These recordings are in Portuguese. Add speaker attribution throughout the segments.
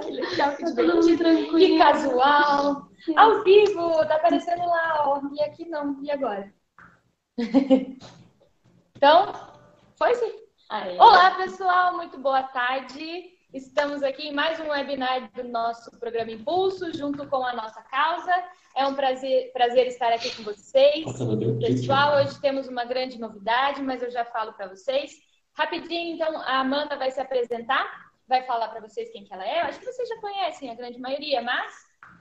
Speaker 1: Que legal, que
Speaker 2: Tá todo mundo
Speaker 1: divertido,
Speaker 2: tranquilo.
Speaker 1: que casual. Ao vivo, tá aparecendo lá, ó. E aqui não, e agora? Então, foi sim.
Speaker 2: Aí.
Speaker 1: Olá, pessoal, muito boa tarde. Estamos aqui em mais um webinar do nosso programa Impulso, junto com a nossa causa. É um prazer estar aqui com vocês. Pessoal, hoje temos uma grande novidade, mas eu já falo para vocês. Rapidinho, então, a Amanda vai se apresentar, vai falar para vocês quem que ela é. Eu acho que vocês já conhecem a grande maioria, mas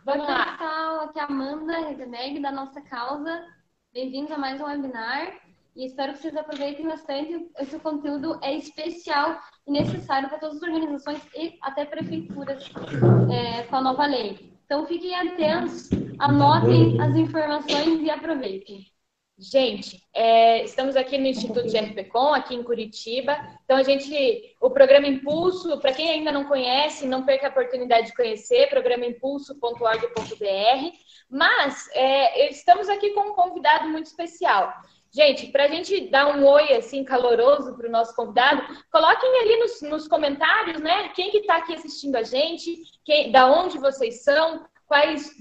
Speaker 1: vamos lá.
Speaker 2: Pessoal, aqui é a Amanda Redeneg, da nossa causa. Bem-vindos a mais um webinar. E espero que vocês aproveitem bastante. Esse conteúdo é especial e necessário para todas as organizações e até prefeituras com a nova lei. Então, fiquem atentos, anotem as informações e aproveitem.
Speaker 1: Gente, estamos aqui no Instituto de RPCom, aqui em Curitiba. Então, o programa Impulso, para quem ainda não conhece, não perca a oportunidade de conhecer, programaImpulso.org.br. Mas estamos aqui com um convidado muito especial. Gente, para a gente dar um oi assim caloroso para o nosso convidado, coloquem ali nos comentários, né? Quem que está aqui assistindo a gente, da onde vocês são,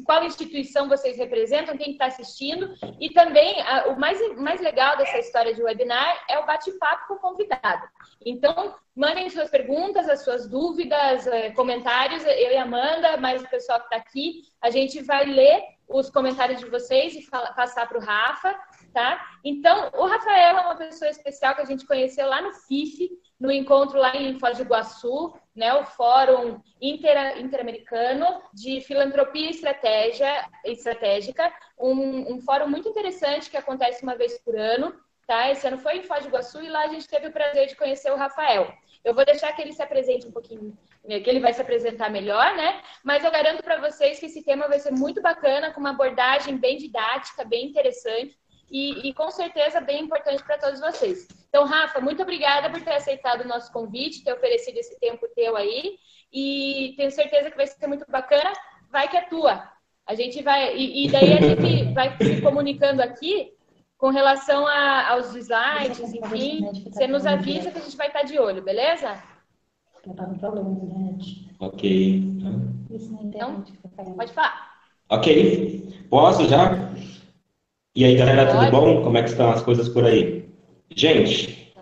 Speaker 1: qual instituição vocês representam, quem está assistindo. E também, o mais legal dessa história de webinar é o bate-papo com o convidado. Então, mandem suas perguntas, as suas dúvidas, comentários. Eu e a Amanda, mais o pessoal que está aqui, a gente vai ler os comentários de vocês e passar para o Rafa. Tá? Então, o Rafael é uma pessoa especial que a gente conheceu lá no FIFE, no encontro lá em Foz do Iguaçu, né? O Fórum Interamericano de Filantropia Estratégica, um fórum muito interessante que acontece uma vez por ano. Tá? Esse ano foi em Foz do Iguaçu e lá a gente teve o prazer de conhecer o Rafael. Eu vou deixar que ele se apresente um pouquinho, que ele vai se apresentar melhor, né? Mas eu garanto para vocês que esse tema vai ser muito bacana, com uma abordagem bem didática, bem interessante. E com certeza bem importante para todos vocês. Então, Rafa, muito obrigada por ter aceitado o nosso convite, ter oferecido esse tempo teu aí. E tenho certeza que vai ser muito bacana. Vai que é tua. A gente vai. E daí a gente vai se comunicando aqui com relação aos slides, enfim. Você nos avisa que a gente vai estar de olho, beleza?
Speaker 3: Ok.
Speaker 1: Então, pode falar.
Speaker 3: Ok. Posso já? E aí, galera, tudo bom? Como é que estão as coisas por aí? Gente,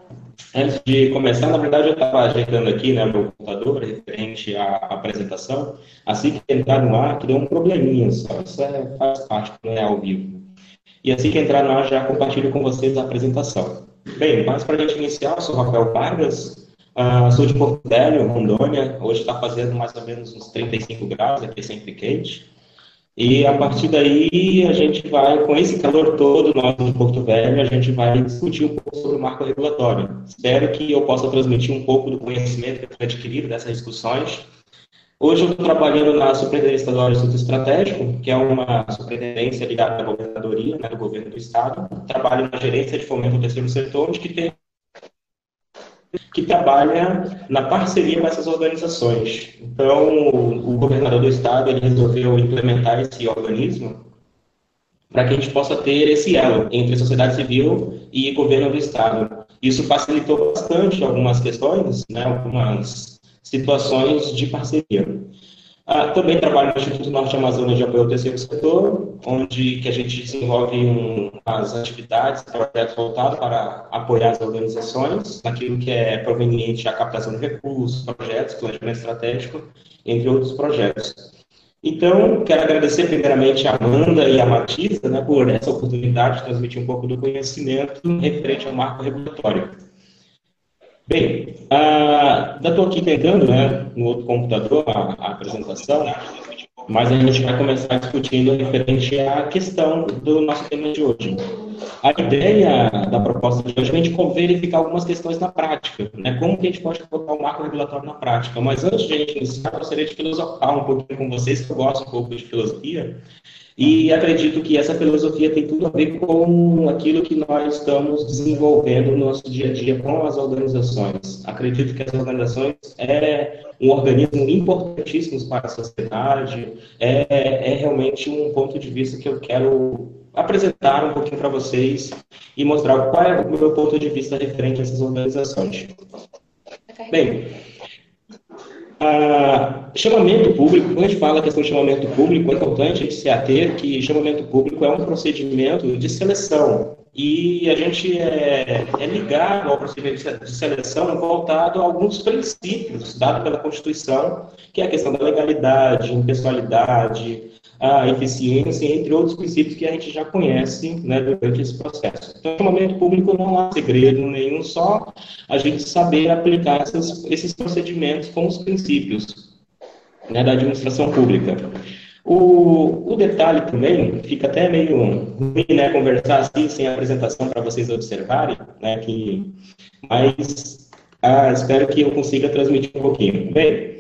Speaker 3: antes de começar, na verdade, eu estava ajeitando aqui, né, meu computador, referente à apresentação. Assim que entrar no ar, que deu um probleminha só. Isso faz parte, não é ao vivo. E assim que entrar no ar, já compartilho com vocês a apresentação. Bem, mas para a gente iniciar, eu sou Rafael Vargas, sou de Porto Velho, Rondônia. Hoje está fazendo mais ou menos uns 35 graus, aqui é sempre quente. E a partir daí, a gente vai, com esse calor todo, nós de Porto Velho, a gente vai discutir um pouco sobre o marco regulatório. Espero que eu possa transmitir um pouco do conhecimento que eu tenho adquirido dessas discussões. Hoje eu estou trabalhando na Superintendência Estadual de Estudo Estratégico, que é uma superintendência ligada à governadoria, né, do governo do estado. Trabalho na gerência de fomento ao terceiro setor, que trabalha na parceria com essas organizações. Então, o governador do estado ele resolveu implementar esse organismo para que a gente possa ter esse elo entre sociedade civil e governo do estado. Isso facilitou bastante algumas questões, né, algumas situações de parceria. Também trabalho no Instituto Norte Amazonas de Apoio ao Terceiro Setor, onde que a gente desenvolve as atividades, projetos voltados para apoiar as organizações, naquilo que é proveniente à captação de recursos, projetos, planejamento estratégico, entre outros projetos. Então, quero agradecer primeiramente a Amanda e a Matisa, né, por essa oportunidade de transmitir um pouco do conhecimento referente ao marco regulatório. Bem, já estou aqui tentando, né, no outro computador, a apresentação, mas a gente vai começar discutindo referente à questão do nosso tema de hoje. A ideia da proposta de hoje é a gente verificar algumas questões na prática, né, como que a gente pode colocar o marco regulatório na prática. Mas antes de a gente iniciar, eu gostaria de filosofar um pouquinho com vocês, que eu gosto um pouco de filosofia, e acredito que essa filosofia tem tudo a ver com aquilo que nós estamos desenvolvendo no nosso dia a dia com as organizações. Acredito que as organizações um organismo importantíssimo para a sociedade, realmente um ponto de vista que eu quero apresentar um pouquinho para vocês e mostrar qual é o meu ponto de vista referente a essas organizações. Bem, Chamamento público, quando a gente fala a questão de chamamento público, é importante a gente se ater que chamamento público é um procedimento de seleção. E a gente é ligado ao procedimento de seleção voltado a alguns princípios dados pela Constituição, que é a questão da legalidade, impessoalidade, a eficiência, entre outros princípios que a gente já conhece, né, durante esse processo. Então, o chamamento público não há segredo nenhum, só a gente saber aplicar esses procedimentos com os princípios, né, da administração pública. O detalhe também, fica até meio ruim, né, conversar assim, sem apresentação para vocês observarem, né, mas espero que eu consiga transmitir um pouquinho. Bem,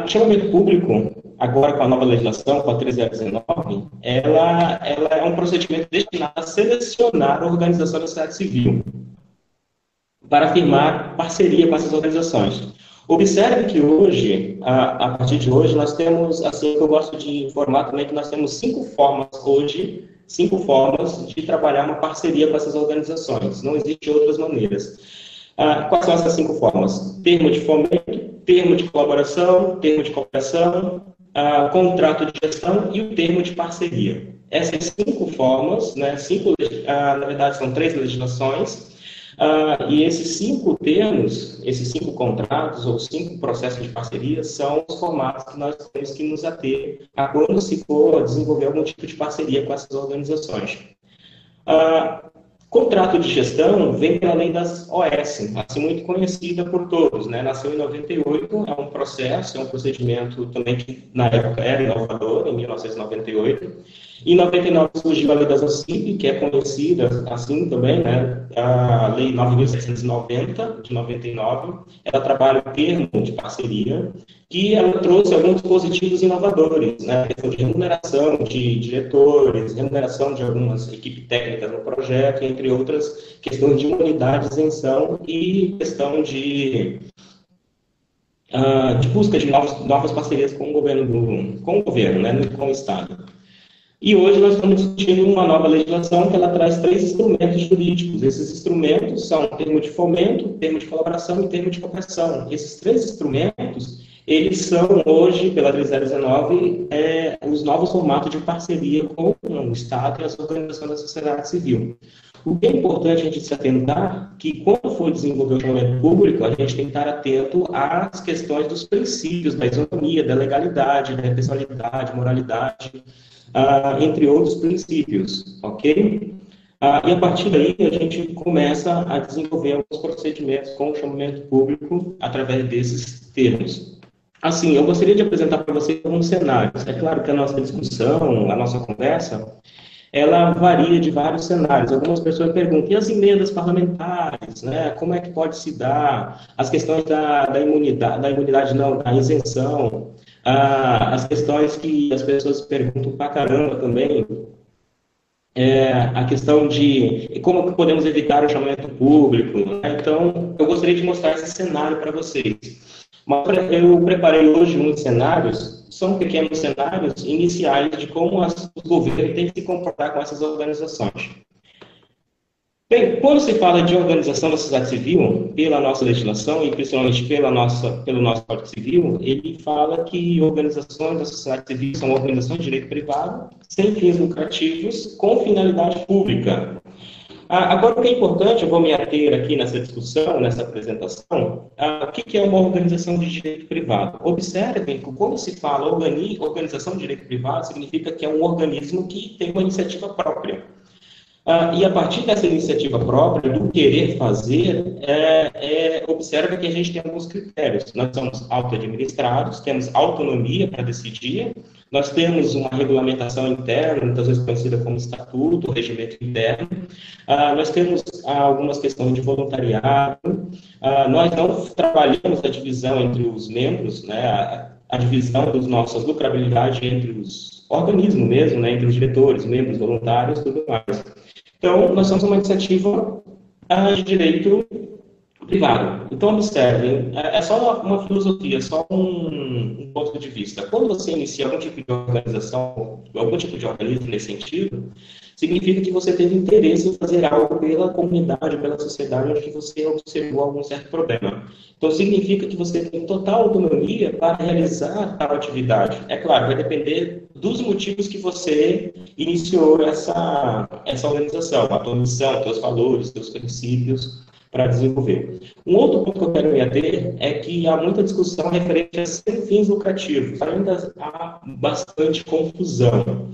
Speaker 3: o chamamento público, agora com a nova legislação, com a 13019, ela é um procedimento destinado a selecionar a organização da sociedade civil para firmar parceria com essas organizações. Observe que hoje, a partir de hoje, nós temos, assim, que eu gosto de informar também, que nós temos 5 formas hoje, 5 formas de trabalhar uma parceria com essas organizações. Não existem outras maneiras. Quais são essas 5 formas? Termo de fomento, termo de colaboração, termo de cooperação, contrato de gestão e o termo de parceria. Essas 5 formas, né, na verdade são 3 legislações, e esses 5 termos, esses 5 contratos ou 5 processos de parceria são os formatos que nós temos que nos ater a quando se for desenvolver algum tipo de parceria com essas organizações. Contrato de gestão vem pela lei das OS, assim muito conhecida por todos, né? Nasceu em 98, é um processo, é um procedimento também que na época era inovador, em 1998. Em 99 surgiu a lei das OCIP, que é conhecida assim também, né? A lei 9.790, de 99, ela trabalha o termo de parceria, que ela trouxe alguns dispositivos inovadores, né? A questão de remuneração de diretores, remuneração de algumas equipes técnicas no projeto, entre outras questões de imunidade, isenção e questão de busca de novas parcerias com o governo, né? Com o Estado. E hoje nós estamos discutindo uma nova legislação que ela traz 3 instrumentos jurídicos. Esses instrumentos são o termo de fomento, termo de colaboração e termo de cooperação. Esses 3 instrumentos, eles são hoje, pela 3019, os novos formatos de parceria com o Estado e as organizações da sociedade civil. O que é importante a gente se atentar que quando for desenvolver o chamamento público, a gente tem que estar atento às questões dos princípios, da isonomia, da legalidade, da impessoalidade, moralidade, entre outros princípios, ok? E a partir daí a gente começa a desenvolver alguns procedimentos com o chamamento público através desses termos. Assim, eu gostaria de apresentar para vocês alguns cenários. É claro que a nossa discussão, a nossa conversa, ela varia de vários cenários. Algumas pessoas perguntam, e as emendas parlamentares, né? Como é que pode se dar? As questões da imunidade não, da isenção, as questões que as pessoas perguntam pra caramba também, a questão de como podemos evitar o chamamento público, né? Então, eu gostaria de mostrar esse cenário para vocês. Mas eu preparei hoje uns cenários, são pequenos cenários iniciais de como o governo tem que se comportar com essas organizações. Bem, quando se fala de organização da sociedade civil, pela nossa legislação e principalmente pelo nosso Código Civil, ele fala que organizações da sociedade civil são organizações de direito privado, sem fins lucrativos, com finalidade pública. Agora, o que é importante, eu vou me ater aqui nessa discussão, nessa apresentação, o que é uma organização de direito privado? Observem que quando se fala organização de direito privado, significa que é um organismo que tem uma iniciativa própria. E a partir dessa iniciativa própria, do querer fazer, observa que a gente tem alguns critérios. Nós somos auto-administrados, temos autonomia para decidir, nós temos uma regulamentação interna, muitas vezes conhecida como estatuto, regimento interno, nós temos algumas questões de voluntariado, nós não trabalhamos a divisão entre os membros, né, a divisão das nossas lucrabilidades entre os organismos mesmo, né, entre os diretores, membros, voluntários e tudo mais. Então, nós somos uma iniciativa de direito privado. Então, observem, é só uma filosofia, só um ponto de vista. Quando você inicia algum tipo de organização, algum tipo de organismo nesse sentido, significa que você teve interesse em fazer algo pela comunidade, pela sociedade, onde você observou algum certo problema. Então, Então, significa que você tem total autonomia para realizar tal atividade. É claro, vai depender dos motivos que você iniciou essa organização, a tua missão, teus valores, teus princípios para desenvolver. Um outro ponto que eu quero me ater é que há muita discussão referente a sem fins lucrativos. Ainda há bastante confusão.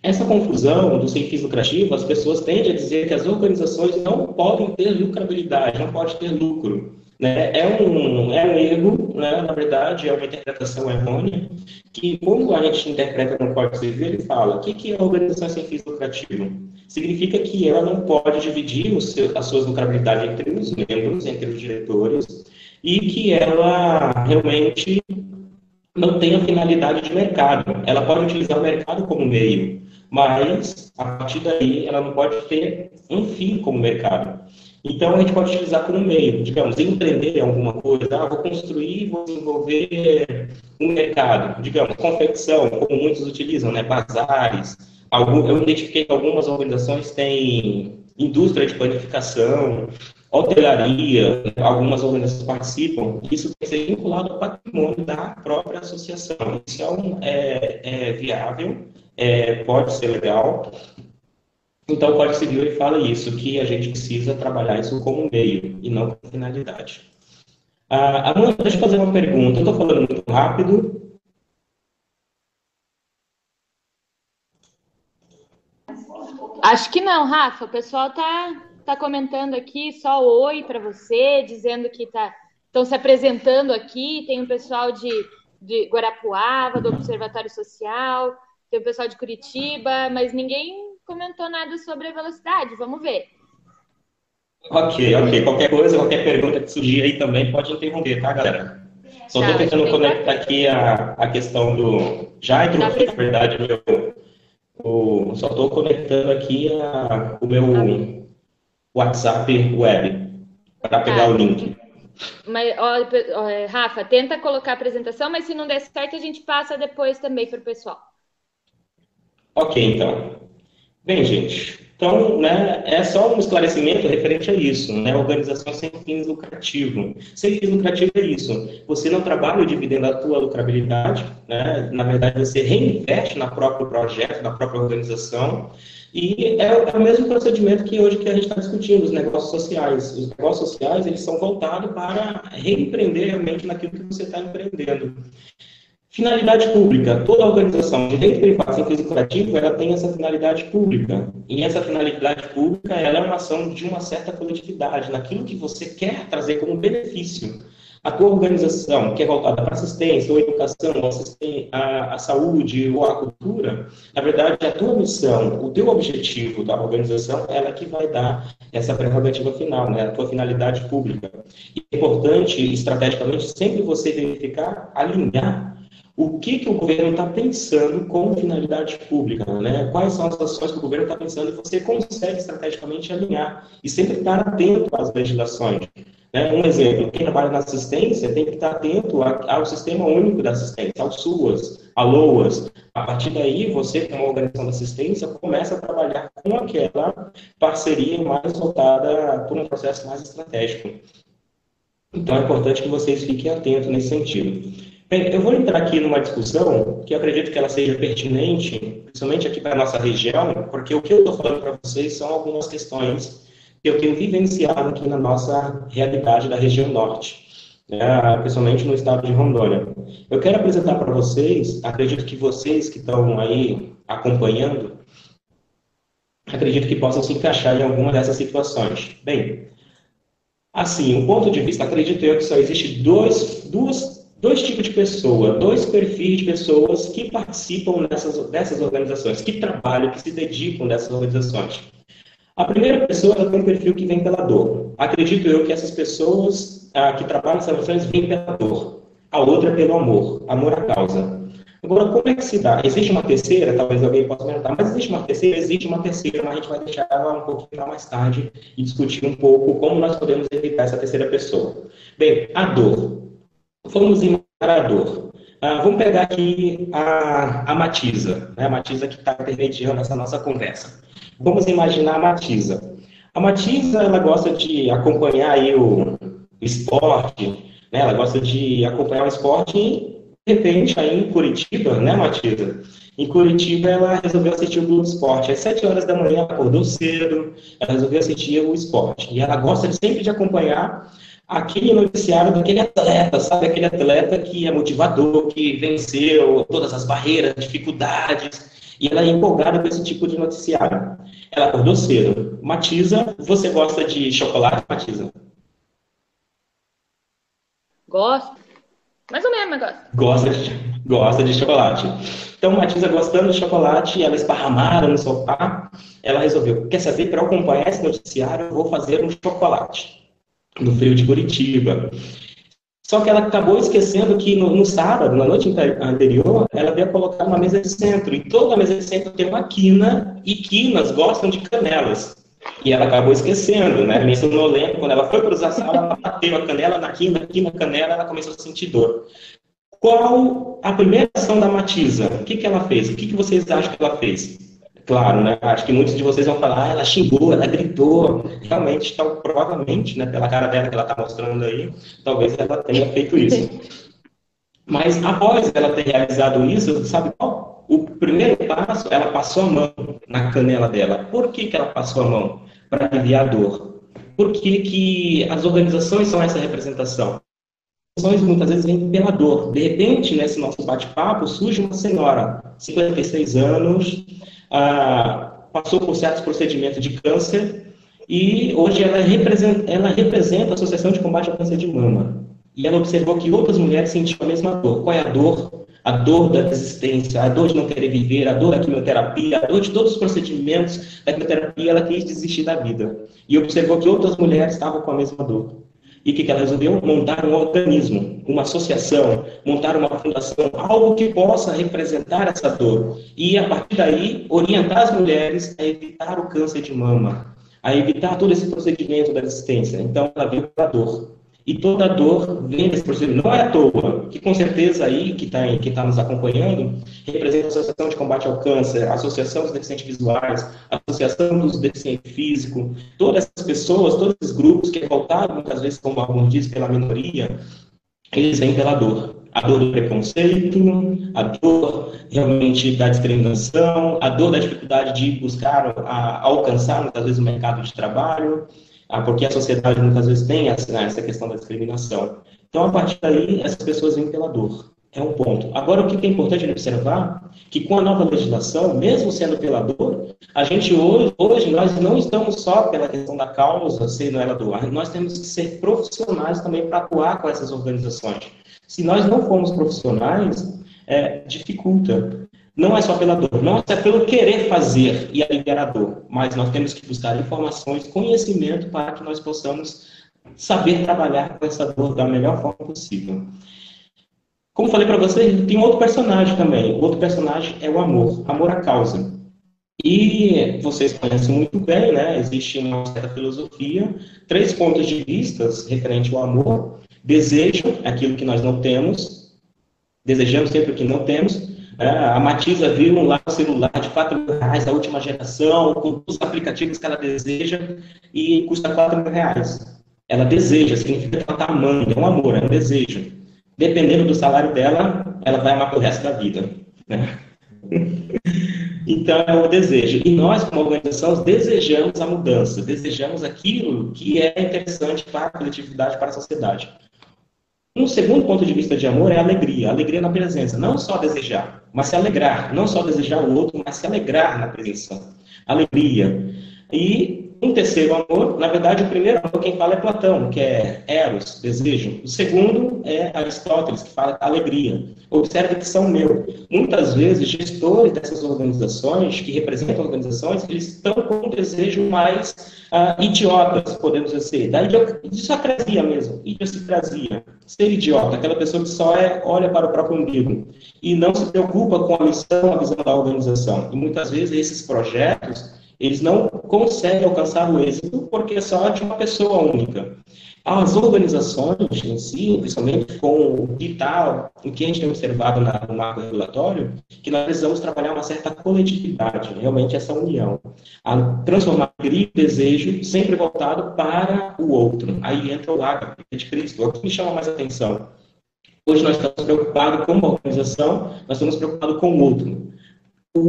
Speaker 3: Essa confusão do sem fins lucrativos, as pessoas tendem a dizer que as organizações não podem ter lucrabilidade, não podem ter lucro. Né? É um erro, né? Na verdade, é uma interpretação errônea, que quando a gente interpreta no Código Civil, ele fala: o que é a organização sem fins lucrativos? Significa que ela não pode dividir as suas lucrabilidades entre os membros, entre os diretores, e que ela realmente não tem a finalidade de mercado. Ela pode utilizar o mercado como meio, mas, a partir daí, ela não pode ter um fim como mercado. Então, a gente pode utilizar como meio, digamos, empreender em alguma coisa, vou construir, vou desenvolver um mercado, digamos, confecção, como muitos utilizam, né, bazares. Eu identifiquei que algumas organizações têm indústria de panificação, hotelaria, algumas organizações participam. Isso tem que ser vinculado ao patrimônio da própria associação. Isso é viável, pode ser legal. Então, o Código Civil ele fala isso, que a gente precisa trabalhar isso como meio e não como finalidade. Amanda, deixa eu fazer uma pergunta. Eu estou falando muito rápido.
Speaker 1: Acho que não, Rafa. O pessoal tá comentando aqui só oi para você, dizendo que estão se apresentando aqui. Tem um pessoal de Guarapuava, do Observatório Social, tem o pessoal de Curitiba, mas ninguém comentou nada sobre a velocidade. Vamos ver.
Speaker 3: Ok. Qualquer coisa, qualquer pergunta que surgir aí também pode interromper, tá, galera? Só estou tentando conectar aqui a questão do... Já entrou, na verdade, só estou conectando aqui o meu WhatsApp web para pegar o link.
Speaker 1: Mas, Rafa, tenta colocar a apresentação, mas se não der certo, a gente passa depois também para o pessoal.
Speaker 3: Ok, então. Bem, gente, então, né, é só um esclarecimento referente a isso, né, organização sem fins lucrativos. Sem fins lucrativos é isso, você não trabalha dividendo a tua lucrabilidade, né, na verdade você reinveste no próprio projeto, na própria organização, e é o mesmo procedimento que hoje que a gente está discutindo, os negócios sociais. Os negócios sociais, eles são voltados para reempreender realmente naquilo que você está empreendendo. Finalidade pública. Toda organização, direito privado sem fins lucrativos, ela tem essa finalidade pública. E essa finalidade pública, ela é uma ação de uma certa coletividade, naquilo que você quer trazer como benefício. A tua organização, que é voltada para assistência, ou educação, ou a saúde, ou a cultura, na verdade, a tua missão, o teu objetivo da organização, ela que vai dar essa prerrogativa final, né? A tua finalidade pública. E é importante, estrategicamente, sempre você verificar, alinhar o que o governo está pensando com finalidade pública, né? Quais são as ações que o governo está pensando e você consegue estrategicamente alinhar e sempre estar atento às legislações. Né? Um exemplo, quem trabalha na assistência tem que estar atento ao Sistema Único da Assistência, ao SUAS, ao LOAS. A partir daí, você, como organização da assistência, começa a trabalhar com aquela parceria mais voltada por um processo mais estratégico. Então, é importante que vocês fiquem atentos nesse sentido. Bem, eu vou entrar aqui numa discussão que eu acredito que ela seja pertinente, principalmente aqui para a nossa região, porque o que eu estou falando para vocês são algumas questões que eu tenho vivenciado aqui na nossa realidade da região norte, né, principalmente no estado de Rondônia. Eu quero apresentar para vocês, acredito que vocês que estão aí acompanhando, acredito que possam se encaixar em alguma dessas situações. Bem, assim, o ponto de vista, acredito eu que só existe dois tipos de pessoa, dois perfis de pessoas que participam dessas organizações, que trabalham, que se dedicam dessas organizações. A primeira pessoa ela tem um perfil que vem pela dor. Acredito eu que essas pessoas que trabalham nessas organizações vêm pela dor. A outra é pelo amor à causa. Agora, como é que se dá? Existe uma terceira, talvez alguém possa perguntar, mas existe uma terceira, mas a gente vai deixar ela um pouquinho para mais tarde e discutir um pouco como nós podemos evitar essa terceira pessoa. Bem, a dor. Vamos imaginar a dor. Vamos pegar aqui a Matisa, né? A Matisa que está intermediando essa nossa conversa. Vamos imaginar a Matisa. A Matisa, ela gosta de acompanhar aí esporte, né? Ela gosta de acompanhar o esporte e, de repente, aí em Curitiba, né, Matilda? Em Curitiba, ela resolveu assistir o Globo Esporte. Às 7 horas da manhã, ela acordou cedo, ela resolveu assistir o esporte. E ela gosta sempre de acompanhar aquele noticiário daquele atleta, sabe? Aquele atleta que é motivador, que venceu todas as barreiras, dificuldades. E ela é empolgada com esse tipo de noticiário. Ela acordou cedo. Matiza, você gosta de chocolate, Matiza?
Speaker 1: Gosto. Mais ou menos, mas gosto.
Speaker 3: Gosta de chocolate. Então, Matiza, gostando de chocolate, ela esparramada no sofá, ela resolveu, quer saber, para acompanhar esse noticiário, eu vou fazer um chocolate no frio de Curitiba. Só que ela acabou esquecendo que no sábado, na noite anterior, ela havia colocado uma mesa de centro. E toda a mesa de centro tem uma quina, e quinas gostam de canelas. E ela acabou esquecendo, né? Me sonolenta, quando ela foi para usar a sala, ela bateu a canela na quina, a canela, ela começou a sentir dor. Qual a primeira ação da Matiza? O que ela fez? O que vocês acham que ela fez? Claro, né? Acho que muitos de vocês vão falar, ela xingou, ela gritou. Realmente, provavelmente, né, pela cara dela que ela está mostrando aí, talvez ela tenha feito isso. Mas após ela ter realizado isso, sabe qual? O primeiro passo, ela passou a mão na canela dela. Por que ela passou a mão? Para aliviar a dor. Por que as organizações são essa representação? As organizações muitas vezes vêm pela dor. De repente, nesse nosso bate-papo, surge uma senhora, 56 anos, passou por certos procedimentos de câncer e hoje ela representa a Associação de Combate ao Câncer de Mama. E ela observou que outras mulheres sentiam a mesma dor. Qual é a dor? A dor da desistência, a dor de não querer viver, a dor da quimioterapia, a dor de todos os procedimentos da quimioterapia, ela quis desistir da vida. E observou que outras mulheres estavam com a mesma dor. E o que ela resolveu? Montar um organismo, uma associação, montar uma fundação, algo que possa representar essa dor. E, a partir daí, orientar as mulheres a evitar o câncer de mama, a evitar todo esse procedimento da resistência. Então, ela veio para a dor. E toda dor vem desse procedimento. Não é à toa, que com certeza aí, que está nos acompanhando, representa a Associação de Combate ao Câncer, a Associação dos Deficientes Visuais, a Associação dos Deficientes Físicos, todas essas pessoas, todos esses grupos que é voltado, muitas vezes, como alguns dizem, pela minoria, eles vêm pela dor. A dor do preconceito, a dor realmente da discriminação, a dor da dificuldade de buscar, alcançar, muitas vezes, o mercado de trabalho, porque a sociedade muitas vezes tem essa questão da discriminação. Então, a partir daí, essas pessoas vêm pela dor. É um ponto. Agora, o que é importante observar, que com a nova legislação, mesmo sendo pela dor, a gente hoje nós não estamos só pela questão da causa, sendo ela dor, nós temos que ser profissionais também para atuar com essas organizações. Se nós não formos profissionais, dificulta. Não é só pela dor, não é pelo querer fazer e aliviar a dor, mas nós temos que buscar informações, conhecimento para que nós possamos saber trabalhar com essa dor da melhor forma possível. Como falei para vocês, tem outro personagem também. O outro personagem é o amor, amor à causa. E vocês conhecem muito bem, né? Existe uma certa filosofia, 3 pontos de vista referente ao amor. Desejo aquilo que nós não temos, desejamos sempre o que não temos. A Matiza viu lá no celular de R$4.000 da última geração, com os aplicativos que ela deseja, e custa R$4.000. Ela deseja, significa que ela está amando, é um amor, é um desejo. Dependendo do salário dela, ela vai amar pelo resto da vida. Né? Então, é o desejo. E nós, como organização, desejamos a mudança, desejamos aquilo que é interessante para a coletividade, para a sociedade. Um segundo ponto de vista de amor é a alegria na presença. Não só desejar, mas se alegrar. Não só desejar o outro, mas se alegrar na presença. Alegria. E um terceiro amor, na verdade, o primeiro amor quem fala é Platão, que é Eros, desejo. O segundo é Aristóteles, que fala alegria. Observe que são meu. Muitas vezes, gestores dessas organizações, que representam organizações, eles estão com um desejo mais idiotas, podemos dizer, da idiosincrasia mesmo, idiosincrasia. Ser idiota, aquela pessoa que só olha para o próprio umbigo e não se preocupa com a missão, a visão da organização. E muitas vezes esses projetos eles não conseguem alcançar o êxito porque é só de uma pessoa única. As organizações em si, principalmente com o que a gente tem observado no marco regulatório, que nós precisamos trabalhar uma certa coletividade, realmente essa união. A transformar alegria e desejo sempre voltado para o outro. Aí entra o ágape de Cristo. O que me chama mais atenção? Hoje nós estamos preocupados com a organização, nós estamos preocupados com o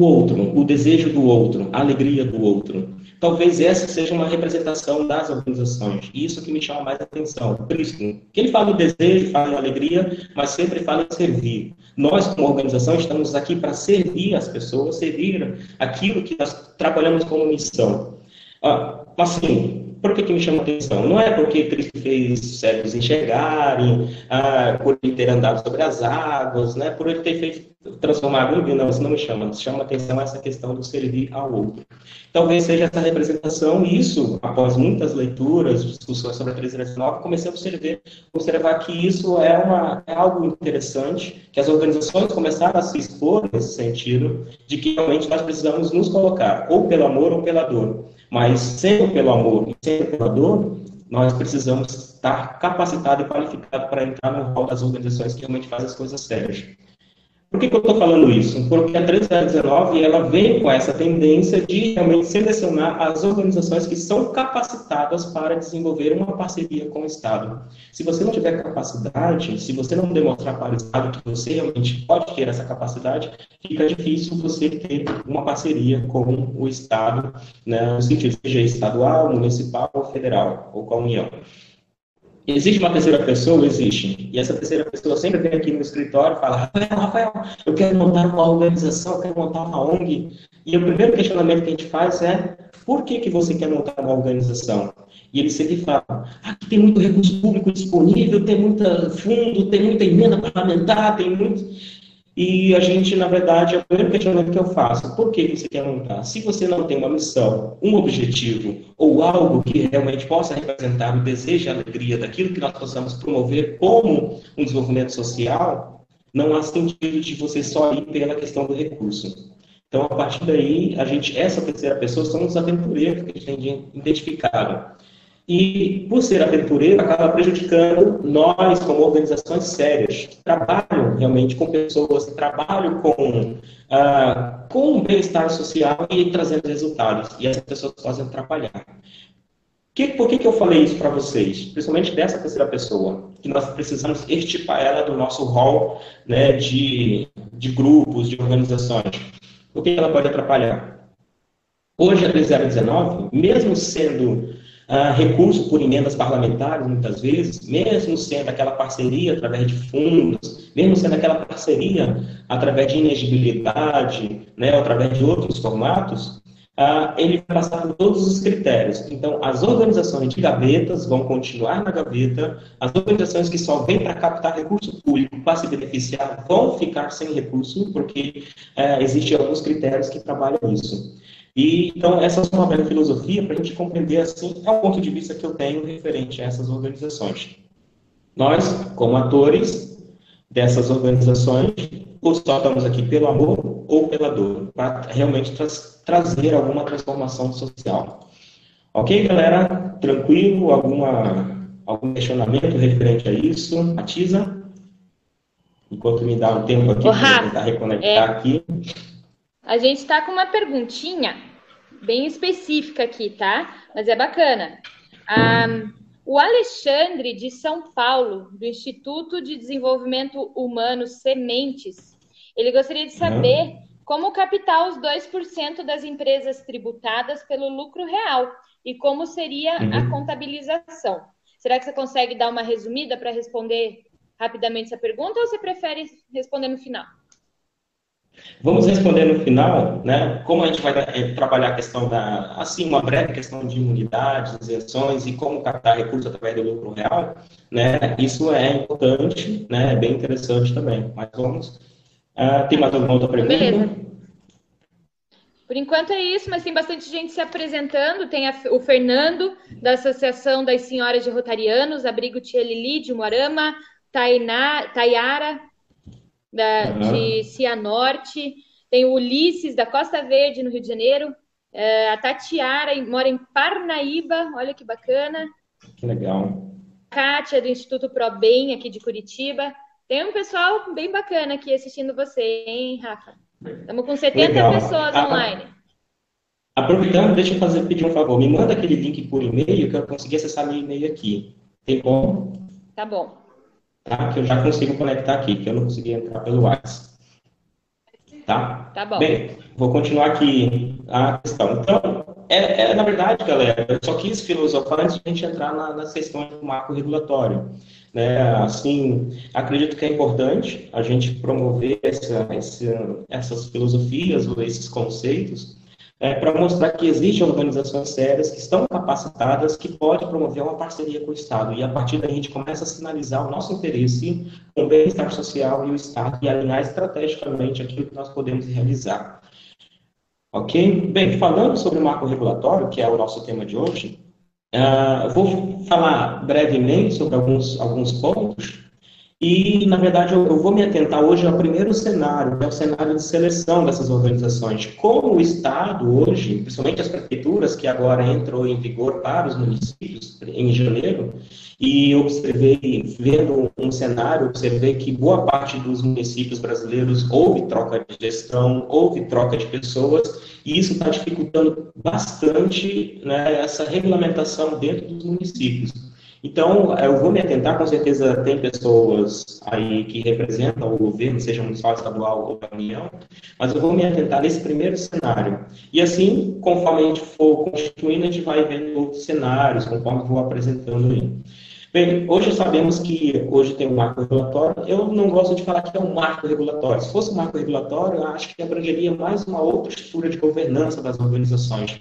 Speaker 3: outro, o desejo do outro, a alegria do outro. Talvez essa seja uma representação das organizações. Isso que me chama mais atenção. Cristo, que ele fala em desejo, fala em alegria, mas sempre fala em servir. Nós, como organização, estamos aqui para servir as pessoas, servir aquilo que nós trabalhamos como missão. Assim, por que me chama a atenção? Não é porque Cristo fez os cegos enxergarem, por ele ter andado sobre as águas, né? Por ele ter feito transformar água em vinho. Não, isso não me chama. Chama a atenção essa questão do servir ao outro. Talvez seja essa representação, e isso, após muitas leituras, discussões sobre a 319, comecei a observar que isso é algo interessante, que as organizações começaram a se expor nesse sentido, de que realmente nós precisamos nos colocar, ou pelo amor ou pela dor. Mas sendo pelo amor e sendo pela dor, nós precisamos estar capacitados e qualificados para entrar no rol das organizações que realmente fazem as coisas sérias. Por que eu estou falando isso? Porque a 3019 ela vem com essa tendência de realmente selecionar as organizações que são capacitadas para desenvolver uma parceria com o Estado. Se você não tiver capacidade, se você não demonstrar para o Estado que você realmente pode ter essa capacidade, fica difícil você ter uma parceria com o Estado, né, no sentido seja estadual, municipal ou federal, ou com a União. Existe uma terceira pessoa? Existe. E essa terceira pessoa sempre vem aqui no escritório e fala: Rafael, eu quero montar uma organização, eu quero montar uma ONG. E o primeiro questionamento que a gente faz é: por que você quer montar uma organização? E ele sempre fala: aqui tem muito recurso público disponível, tem muito fundo, tem muita emenda parlamentar, tem muito... E a gente, na verdade, é o primeiro questionamento que eu faço: por que você quer montar? Se você não tem uma missão, um objetivo, ou algo que realmente possa representar o desejo e a alegria daquilo que nós possamos promover como um desenvolvimento social, não há sentido de você só ir pela questão do recurso. Então, a partir daí, essa terceira pessoa são os aventureiros que a gente tem identificado. E, por ser aventureiro, acaba prejudicando nós, como organizações sérias, que trabalham realmente com pessoas, que trabalham com o bem-estar social e trazendo resultados. E essas pessoas podem atrapalhar. Por que eu falei isso para vocês? Principalmente dessa terceira pessoa, que nós precisamos extirpar ela do nosso rol, né, de grupos, de organizações. O que ela pode atrapalhar? Hoje, a 3019, mesmo sendo recurso por emendas parlamentares, muitas vezes, mesmo sendo aquela parceria através de fundos, mesmo sendo aquela parceria através de inegibilidade, né, através de outros formatos, ele vai passar por todos os critérios. Então, as organizações de gavetas vão continuar na gaveta, as organizações que só vêm para captar recurso público para se beneficiar vão ficar sem recurso, porque existem alguns critérios que trabalham isso. E, então, essa é uma breve filosofia para a gente compreender, assim, é um ponto de vista que eu tenho referente a essas organizações. Nós, como atores dessas organizações, ou só estamos aqui pelo amor ou pela dor, para realmente trazer alguma transformação social. Ok, galera? Tranquilo? Algum questionamento referente a isso? Atiza? Enquanto me dá um tempo aqui para tentar reconectar aqui.
Speaker 1: A gente está com uma perguntinha bem específica aqui, tá? Mas é bacana. O Alexandre, de São Paulo, do Instituto de Desenvolvimento Humano Sementes, ele gostaria de saber como captar os 2% das empresas tributadas pelo lucro real e como seria a contabilização. Será que você consegue dar uma resumida para responder rapidamente essa pergunta ou você prefere responder no final?
Speaker 3: Vamos responder no final, né? Como a gente vai trabalhar a questão uma breve questão de imunidades, isenções e como captar recursos através do lucro real, né? Isso é importante, né? É bem interessante também. Mas vamos. Tem mais alguma outra pergunta?
Speaker 1: Beleza. Por enquanto é isso, mas tem bastante gente se apresentando. Tem o Fernando, da Associação das Senhoras de Rotarianos, Abrigo Tia Lili, de Umuarama, Tayara, de Cianorte, tem o Ulisses, da Costa Verde, no Rio de Janeiro, a Tatiara, mora em Parnaíba, olha que bacana.
Speaker 3: Que legal.
Speaker 1: Kátia, do Instituto ProBem, aqui de Curitiba. Tem um pessoal bem bacana aqui assistindo você, hein, Rafa? Estamos com 70
Speaker 3: Legal.
Speaker 1: pessoas online.
Speaker 3: Aproveitando, deixa eu pedir um favor. Me manda aquele link por e-mail, que eu consegui acessar meu e-mail aqui. Tem como?
Speaker 1: Tá bom.
Speaker 3: Tá? Que eu já consigo conectar aqui, que eu não consegui entrar pelo WhatsApp. Tá
Speaker 1: bom.
Speaker 3: Bem, vou continuar aqui a questão. Então, na verdade, galera, eu só quis filosofar antes de a gente entrar nas questões do marco regulatório. Né? Assim, acredito que é importante a gente promover essas filosofias ou esses conceitos para mostrar que existem organizações sérias que estão capacitadas, que podem promover uma parceria com o Estado. E a partir daí a gente começa a sinalizar o nosso interesse com o bem-estar social e o Estado e alinhar estrategicamente aquilo que nós podemos realizar. Ok? Bem, falando sobre o marco regulatório, que é o nosso tema de hoje, vou falar brevemente sobre alguns pontos. E, na verdade, eu vou me atentar hoje ao primeiro cenário, que é o cenário de seleção dessas organizações. Como o Estado hoje, principalmente as prefeituras, que agora entrou em vigor para os municípios em janeiro, e vendo um cenário, observei que boa parte dos municípios brasileiros houve troca de gestão, houve troca de pessoas, e isso está dificultando bastante, né, essa regulamentação dentro dos municípios. Então, eu vou me atentar, com certeza tem pessoas aí que representam o governo, seja municipal, estadual ou da União, mas eu vou me atentar nesse primeiro cenário. E assim, conforme a gente for constituindo, a gente vai vendo outros cenários, conforme eu vou apresentando aí. Bem, hoje sabemos que hoje tem um marco regulatório. Eu não gosto de falar que é um marco regulatório. Se fosse um marco regulatório, eu acho que abrangeria mais uma outra estrutura de governança das organizações.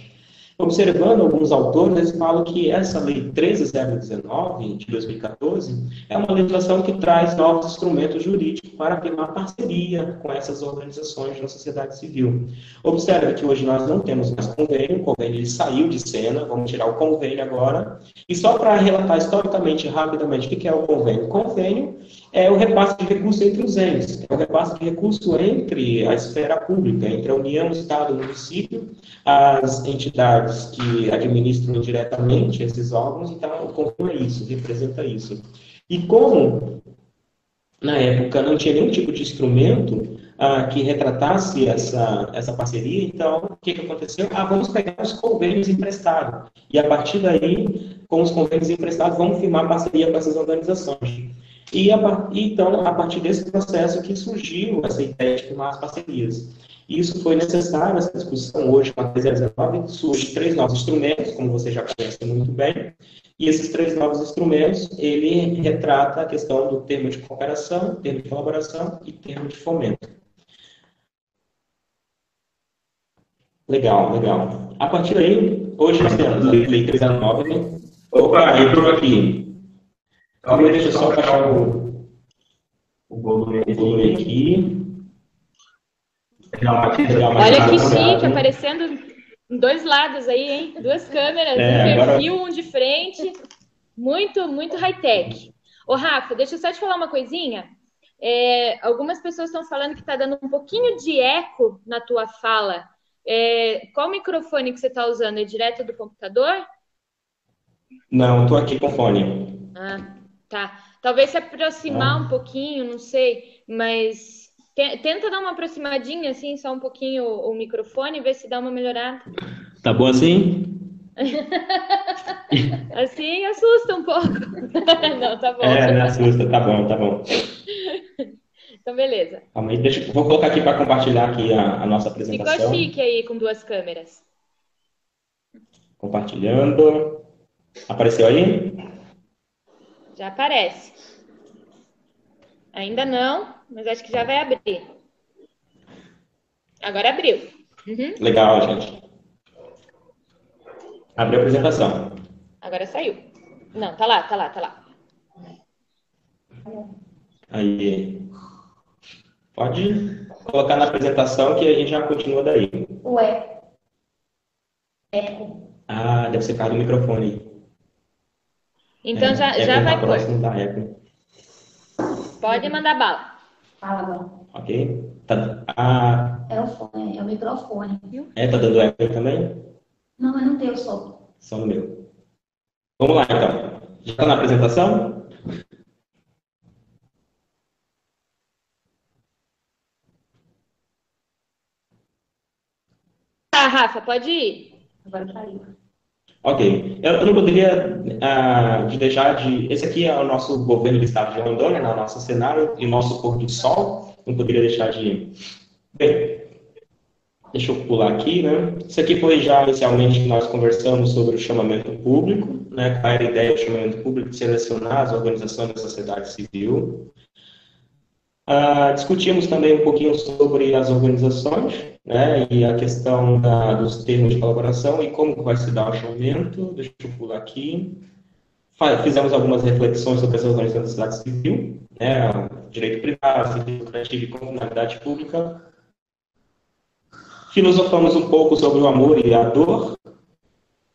Speaker 3: Observando alguns autores, eles falam que essa Lei 13.019, de 2014, é uma legislação que traz novos instrumentos jurídicos para afirmar parceria com essas organizações da sociedade civil. Observe que hoje nós não temos mais convênio, o convênio ele saiu de cena, vamos tirar o convênio agora. E só para relatar historicamente, rapidamente, o que é o convênio? O convênio é o repasse de recursos entre os entes, é o repasse de recursos entre a esfera pública, entre a União, o Estado, o município, as entidades que administram diretamente esses órgãos. Então, o convênio é isso, representa isso. E como, na época, não tinha nenhum tipo de instrumento que retratasse essa parceria, então, o que aconteceu? Vamos pegar os convênios emprestados. E, a partir daí, com os convênios emprestados, vamos firmar parceria com essas organizações. Então, a partir desse processo que surgiu essa ideia de firmar as parcerias. E isso foi necessário, essa discussão hoje com a 13.019, surgem 3 novos instrumentos, como você já conhece muito bem, e esses 3 novos instrumentos, ele retrata a questão do termo de cooperação, termo de colaboração e termo de fomento. Legal, legal. A partir daí, hoje nós temos a Lei 13.019. Opa, entrou aqui. Calma aí, deixa eu só baixar o volume aqui.
Speaker 1: Olha que chique, aparecendo em 2 lados aí, hein? 2 câmeras, um perfil, um de frente. Muito, muito high-tech. Ô, Rafa, deixa eu só te falar uma coisinha. Algumas pessoas estão falando que está dando um pouquinho de eco na tua fala. Qual microfone que você está usando? É direto do computador?
Speaker 3: Não, estou aqui com fone.
Speaker 1: Tá. Talvez se aproximar um pouquinho, não sei, mas tenta dar uma aproximadinha, assim, só um pouquinho o microfone, ver se dá uma melhorada.
Speaker 3: Tá bom assim?
Speaker 1: Assim assusta um pouco. Não, tá bom.
Speaker 3: Não assusta, tá bom.
Speaker 1: Então, beleza.
Speaker 3: Calma aí, vou colocar aqui para compartilhar aqui a nossa apresentação.
Speaker 1: Ficou chique aí com 2 câmeras.
Speaker 3: Compartilhando. Apareceu aí?
Speaker 1: Já aparece. Ainda não, mas acho que já vai abrir. Agora abriu. Uhum.
Speaker 3: Legal, gente. Abriu a apresentação.
Speaker 1: Agora saiu. Não, tá lá.
Speaker 3: Aí. Pode colocar na apresentação que a gente já continua daí.
Speaker 2: Ué. Eco.
Speaker 3: Deve ser por causa do microfone.
Speaker 1: Então já vai pôr. Pode mandar bala.
Speaker 2: Fala agora.
Speaker 3: Ok.
Speaker 2: É o fone, é o microfone, viu?
Speaker 3: Tá dando eco aí também?
Speaker 2: Não, eu não tenho som.
Speaker 3: Só no meu. Vamos lá, então. Já está na apresentação?
Speaker 1: Tá, Rafa, pode ir. Agora tá aí.
Speaker 3: Ok. Eu não poderia de deixar de... Esse aqui é o nosso governo do estado de Rondônia, né, o nosso cenário e o nosso pôr do sol. Não poderia deixar de... Bem, deixa eu pular aqui, né? Isso aqui foi já inicialmente que nós conversamos sobre o chamamento público, né? Qual era a ideia do chamamento público de selecionar as organizações da sociedade civil. Discutimos também um pouquinho sobre as organizações, né, e a questão dos termos de colaboração e como vai se dar o chamamento. Deixa eu pular aqui. Fizemos algumas reflexões sobre as organizações da sociedade civil, né, direito privado, serviço lucrativo e comunidade pública. Filosofamos um pouco sobre o amor e a dor.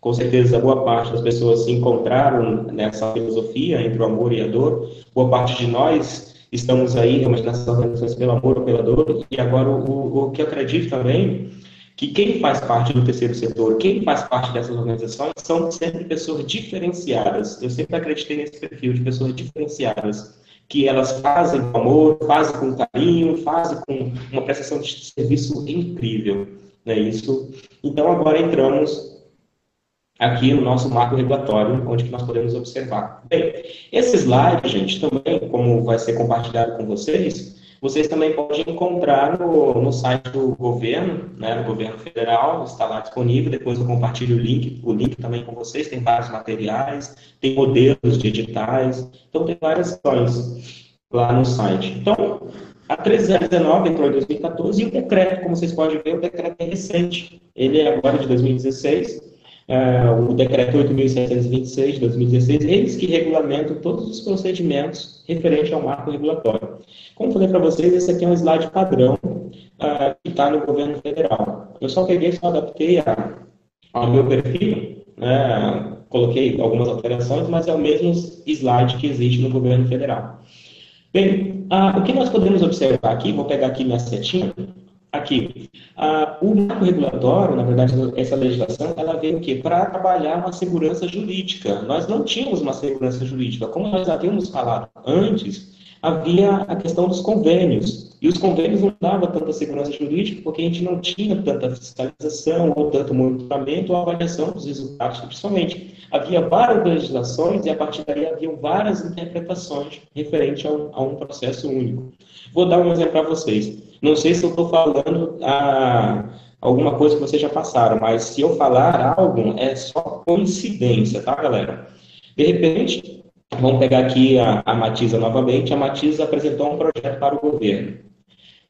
Speaker 3: Com certeza, boa parte das pessoas se encontraram nessa filosofia entre o amor e a dor. Boa parte de nós estamos aí realmente nessas organizações pelo amor ou pela dor. E agora, o que eu acredito também, que quem faz parte do terceiro setor, quem faz parte dessas organizações, são sempre pessoas diferenciadas. Eu sempre acreditei nesse perfil de pessoas diferenciadas, que elas fazem com amor, fazem com carinho, fazem com uma prestação de serviço incrível. Não é isso? Então, agora entramos aqui no nosso marco regulatório, onde que nós podemos observar. Bem, esse slide, gente, também, como vai ser compartilhado com vocês, vocês também podem encontrar no site do governo, né, do governo federal, está lá disponível. Depois eu compartilho o link também com vocês. Tem vários materiais, tem modelos de editais, então tem várias questões lá no site. Então, a 1319 entrou em 2014 e o decreto, como vocês podem ver, o decreto é recente. Ele é agora de 2016. O decreto 8.726 de 2016, eles que regulamentam todos os procedimentos referentes ao marco regulatório. Como falei para vocês, esse aqui é um slide padrão que está no governo federal. Eu só peguei, só adaptei ao meu perfil, né, coloquei algumas alterações, mas é o mesmo slide que existe no governo federal. Bem, o que nós podemos observar aqui, vou pegar aqui minha setinha, aqui, o marco regulatório, na verdade, essa legislação, ela veio o quê? Para trabalhar uma segurança jurídica. Nós não tínhamos uma segurança jurídica. Como nós havíamos falado antes, havia a questão dos convênios. E os convênios não davam tanta segurança jurídica porque a gente não tinha tanta fiscalização, ou tanto monitoramento, ou avaliação dos resultados, principalmente. Havia várias legislações e, a partir daí, havia várias interpretações referentes a um processo único. Vou dar um exemplo para vocês. Não sei se eu estou falando alguma coisa que vocês já passaram, mas se eu falar algo, é só coincidência, tá, galera? De repente, vamos pegar aqui a Matisa novamente. A Matisa apresentou um projeto para o governo.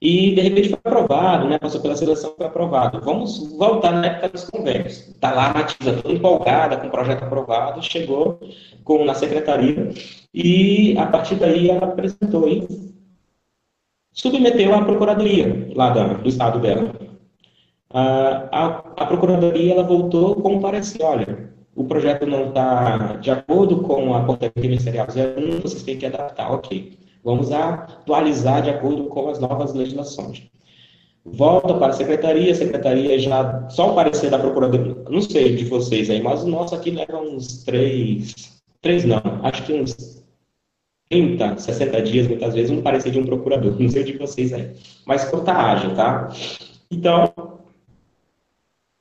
Speaker 3: E, de repente, foi aprovado, né? Passou pela seleção, foi aprovado. Vamos voltar na época dos convênios. Está lá a Matisa toda empolgada com o projeto aprovado, chegou na secretaria e, a partir daí, ela apresentou e submeteu à procuradoria lá do estado dela. A procuradoria ela voltou com um parecer: olha, o projeto não está de acordo com a portaria ministerial 01, vocês têm que adaptar. Ok, vamos atualizar de acordo com as novas legislações. Volta para a secretaria já, só o parecer da procuradoria, não sei de vocês aí, mas o nosso aqui leva uns 3 não, acho que uns 30, 60 dias, muitas vezes, um parecer de um procurador. Não sei de vocês aí. Mas corta ágil, tá? Então,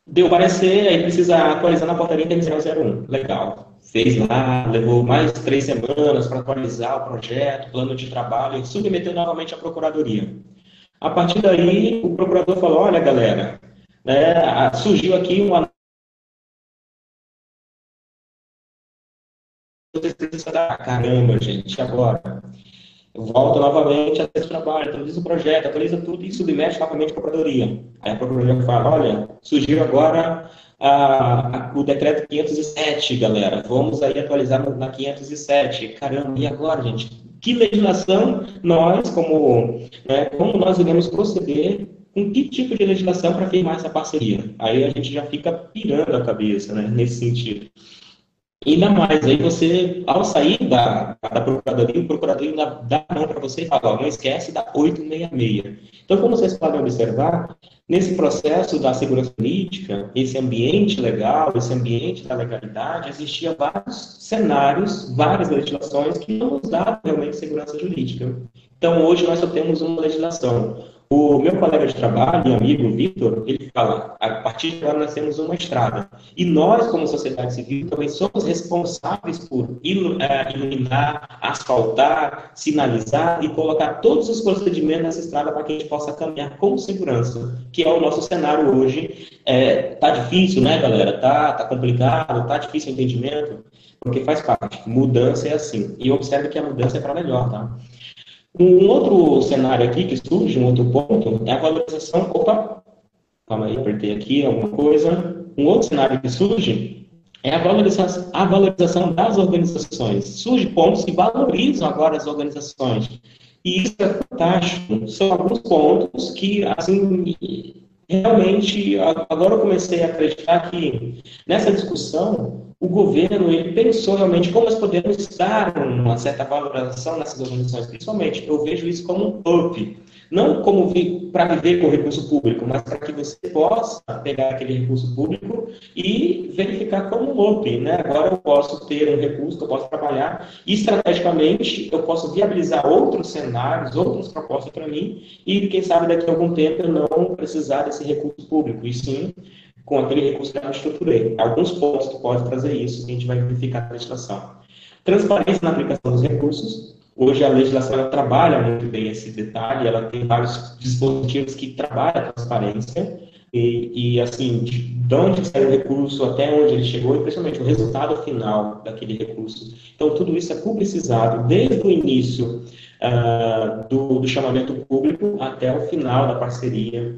Speaker 3: deu parecer, aí precisa atualizar na portaria interministerial 01. Legal. Fez lá, levou mais 3 semanas para atualizar o projeto, plano de trabalho, e submeteu novamente à procuradoria. A partir daí, o procurador falou: olha, galera, né, surgiu aqui uma... Caramba, gente, agora? Volta novamente a esse trabalho, atualiza o projeto, atualiza tudo e submete novamente à procuradoria. Aí a procuradoria fala: olha, surgiu agora o decreto 507, galera. Vamos aí atualizar na 507. Caramba, e agora, gente? Que legislação nós, como nós iremos proceder, com que tipo de legislação para firmar essa parceria? Aí a gente já fica pirando a cabeça, né, nesse sentido. Ainda mais, aí você, ao sair da procuradoria, o procurador ainda dá a mão para você e fala, ó, não esquece da 866. Então, como vocês podem observar, nesse processo da segurança jurídica, esse ambiente legal, esse ambiente da legalidade, existia vários cenários, várias legislações que não nos davam realmente segurança jurídica. Então, hoje nós só temos uma legislação. O meu colega de trabalho e amigo, Vitor, ele fala, a partir de agora nós temos uma estrada. E nós, como sociedade civil, também somos responsáveis por iluminar, asfaltar, sinalizar e colocar todos os procedimentos nessa estrada para que a gente possa caminhar com segurança, que é o nosso cenário hoje. Tá difícil, né, galera? Tá complicado, tá difícil o entendimento, porque faz parte. Mudança é assim. E observe que a mudança é para melhor, tá? Um outro cenário aqui que surge, um outro ponto, é a valorização. Opa, calma aí, apertei aqui alguma coisa. Um outro cenário que surge é a valorização das organizações. Surgem pontos que valorizam agora as organizações. E isso é fantástico. São alguns pontos que, assim, realmente, agora eu comecei a acreditar que nessa discussão o governo ele pensou realmente como nós podemos dar uma certa valorização nessas organizações. Principalmente, eu vejo isso como um up. Não como para viver com recurso público, mas para que você possa pegar aquele recurso público e verificar como um up. Né? Agora eu posso ter um recurso que eu posso trabalhar e, estrategicamente, eu posso viabilizar outros cenários, outras propostas para mim e, quem sabe, daqui a algum tempo eu não precisar desse recurso público. E sim, com aquele recurso que eu estruturei. Alguns pontos que podem trazer isso, que a gente vai verificar na legislação. Transparência na aplicação dos recursos. Hoje a legislação ela trabalha muito bem esse detalhe, ela tem vários dispositivos que trabalham a transparência, e assim, de onde saiu o recurso, até onde ele chegou, e principalmente o resultado final daquele recurso. Então, tudo isso é publicizado desde o início do chamamento público até o final da parceria.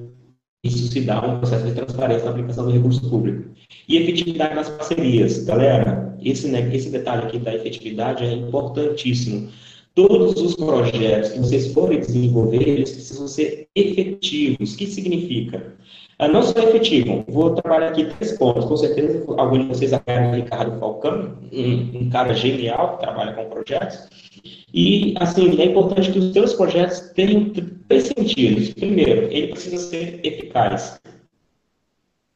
Speaker 3: Isso se dá um processo de transparência na aplicação do recurso público. E efetividade nas parcerias. Galera, esse detalhe aqui da efetividade é importantíssimo. Todos os projetos que vocês forem desenvolver, eles precisam ser efetivos. O que significa? Não só efetivo. Vou trabalhar aqui 3 pontos. Com certeza, algum de vocês acompanha o Ricardo Falcão, um cara genial que trabalha com projetos. E, assim, é importante que os seus projetos tenham 3 sentidos. Primeiro, ele precisa ser eficaz.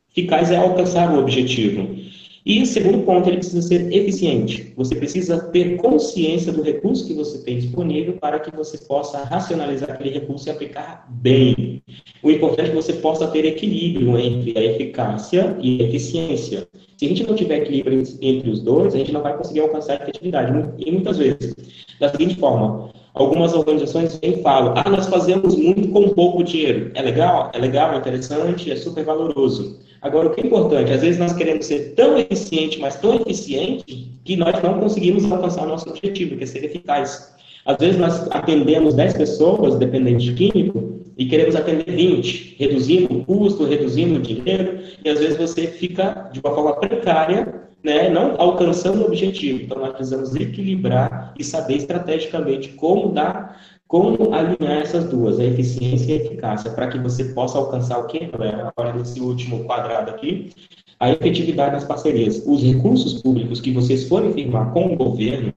Speaker 3: Eficaz é alcançar o objetivo. E o segundo ponto, ele precisa ser eficiente. Você precisa ter consciência do recurso que você tem disponível para que você possa racionalizar aquele recurso e aplicar bem. O importante é que você possa ter equilíbrio entre a eficácia e a eficiência. Se a gente não tiver equilíbrio entre os dois, a gente não vai conseguir alcançar a efetividade. E muitas vezes, da seguinte forma, algumas organizações vêm e falam, nós fazemos muito com pouco dinheiro. É legal, é interessante, é super valoroso. Agora, o que é importante, às vezes nós queremos ser tão eficiente, mas tão eficiente, que nós não conseguimos alcançar o nosso objetivo, que é ser eficaz. Às vezes nós atendemos 10 pessoas, dependente de químico, e queremos atender 20, reduzindo o custo, reduzindo o dinheiro, e às vezes você fica de uma forma precária, né, não alcançando o objetivo. Então, nós precisamos equilibrar e saber estrategicamente como alinhar essas duas, a eficiência e a eficácia, para que você possa alcançar o quê, galera? Agora, nesse último quadrado aqui, a efetividade nas parcerias. Os recursos públicos que vocês forem firmar com o governo,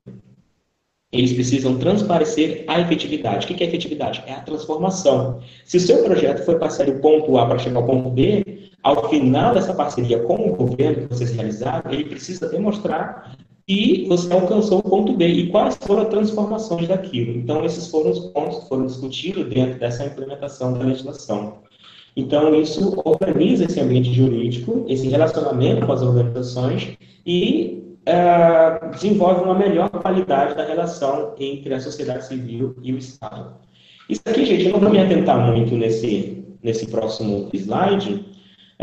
Speaker 3: eles precisam transparecer a efetividade. O que é efetividade? É a transformação. Se o seu projeto foi passar do ponto A para chegar ao ponto B, ao final dessa parceria com o governo que vocês realizaram, ele precisa demonstrar que você alcançou o ponto B e quais foram as transformações daquilo. Então, esses foram os pontos que foram discutidos dentro dessa implementação da legislação. Então, isso organiza esse ambiente jurídico, esse relacionamento com as organizações e desenvolve uma melhor qualidade da relação entre a sociedade civil e o Estado. Isso aqui, gente, eu não vou me atentar muito nesse próximo slide,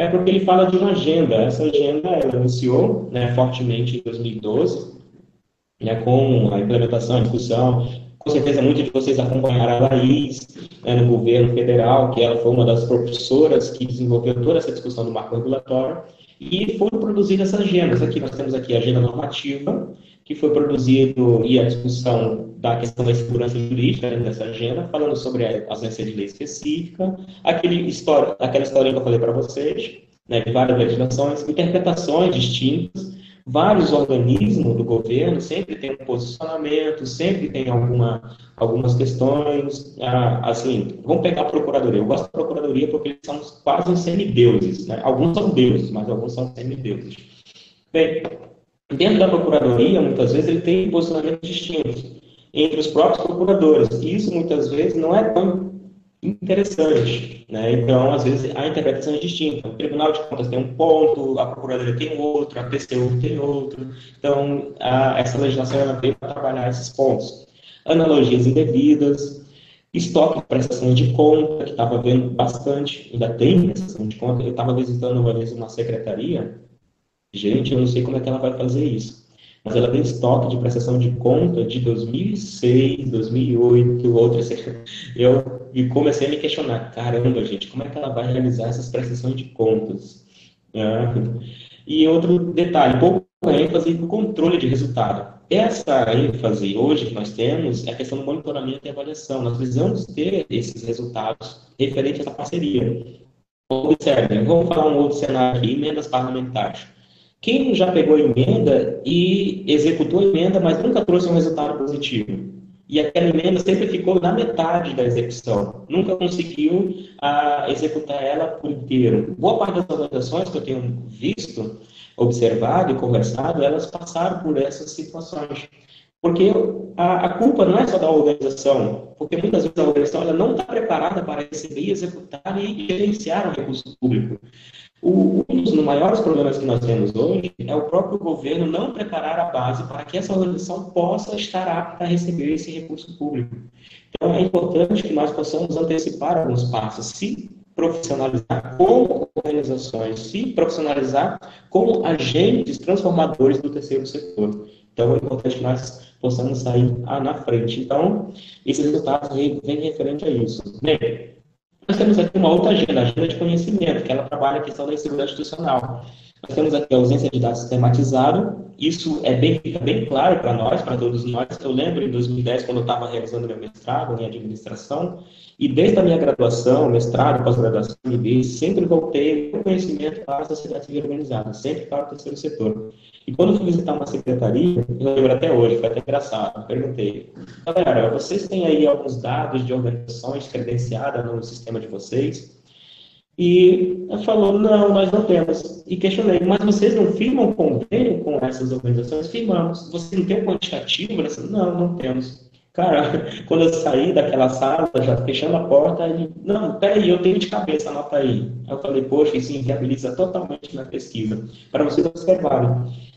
Speaker 3: porque ele fala de uma agenda. Essa agenda ela iniciou, né, fortemente em 2012, né, com a implementação, a discussão. Com certeza, muitos de vocês acompanharam a Laís, né, no governo federal, que ela foi uma das propulsoras que desenvolveu toda essa discussão do marco regulatório, e foram produzidas essas agendas. Aqui nós temos aqui a agenda normativa, que foi produzido, e a discussão da questão da segurança jurídica dentro dessa agenda, falando sobre a ausência de lei específica, aquela historinha que eu falei para vocês, né, de várias legislações, interpretações distintas, Vários organismos do governo sempre tem um posicionamento, sempre tem algumas questões. Assim, vamos pegar a Procuradoria. Eu gosto da Procuradoria porque eles são quase semideuses, né? Alguns são deuses, mas alguns são semideuses. Bem, dentro da Procuradoria, muitas vezes, ele tem posicionamentos distintos entre os próprios procuradores. E isso, muitas vezes, não é tão interessante, né? Então, às vezes, a interpretação é distinta. O Tribunal de Contas tem um ponto, a Procuradoria tem outro, a TCU tem outro. Então, essa legislação ela veio para trabalhar esses pontos. Analogias indevidas, estoque de prestação de conta, que estava vendo bastante, ainda tem prestação de conta. Eu estava visitando uma vez uma secretaria, gente, eu não sei como é que ela vai fazer isso. Mas ela tem estoque de prestação de conta de 2006, 2008, outras. Eu comecei a me questionar, caramba, gente, como é que ela vai realizar essas prestações de contas? E outro detalhe, pouco ênfase no controle de resultado. Essa ênfase hoje que nós temos é a questão do monitoramento e avaliação. Nós precisamos ter esses resultados referentes à parceria. Observem, vamos falar um outro cenário aqui, emendas parlamentares. Quem já pegou emenda e executou a emenda, mas nunca trouxe um resultado positivo? E aquela emenda sempre ficou na metade da execução. Nunca conseguiu executar ela por inteiro. Boa parte das organizações que eu tenho visto, observado e conversado, elas passaram por essas situações. Porque a culpa não é só da organização, porque muitas vezes a organização ela não está preparada para receber, executar e gerenciar o recurso público. Um dos maiores problemas que nós temos hoje é o próprio governo não preparar a base para que essa organização possa estar apta a receber esse recurso público. Então, é importante que nós possamos antecipar alguns passos, se profissionalizar como organizações, se profissionalizar como agentes transformadores do terceiro setor. Então, é importante que nós possamos sair na frente. Então, esses resultados vêm referente a isso. Bem, nós temos aqui uma outra agenda, a agenda de conhecimento, que ela trabalha a questão da insegurança institucional. Nós temos aqui a ausência de dados sistematizado, isso fica bem claro para nós, para todos nós. Eu lembro em 2010, quando eu estava realizando meu mestrado em administração, e desde a minha graduação, mestrado, pós-graduação, MBA, sempre voltei com conhecimento para a sociedade civil organizada, sempre para o terceiro setor. E quando eu fui visitar uma secretaria, eu lembro até hoje, foi até engraçado, eu perguntei, galera, vocês têm aí alguns dados de organizações credenciadas no sistema de vocês? E ela falou, não, nós não temos. E questionei, mas vocês não firmam convênio com essas organizações? Firmamos. Você não tem um quantitativo? Ela disse, não temos. Cara, quando eu saí daquela sala, já fechando a porta, ele, não, peraí, eu tenho de cabeça, anota aí. Eu falei, poxa, isso inviabiliza totalmente na pesquisa. Para vocês observarem,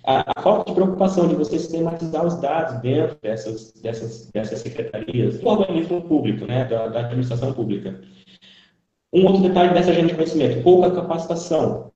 Speaker 3: a falta de preocupação de vocês sistematizar os dados dentro dessas secretarias, do organismo público, né, da administração pública. Um outro detalhe dessa agenda de conhecimento, pouca capacitação.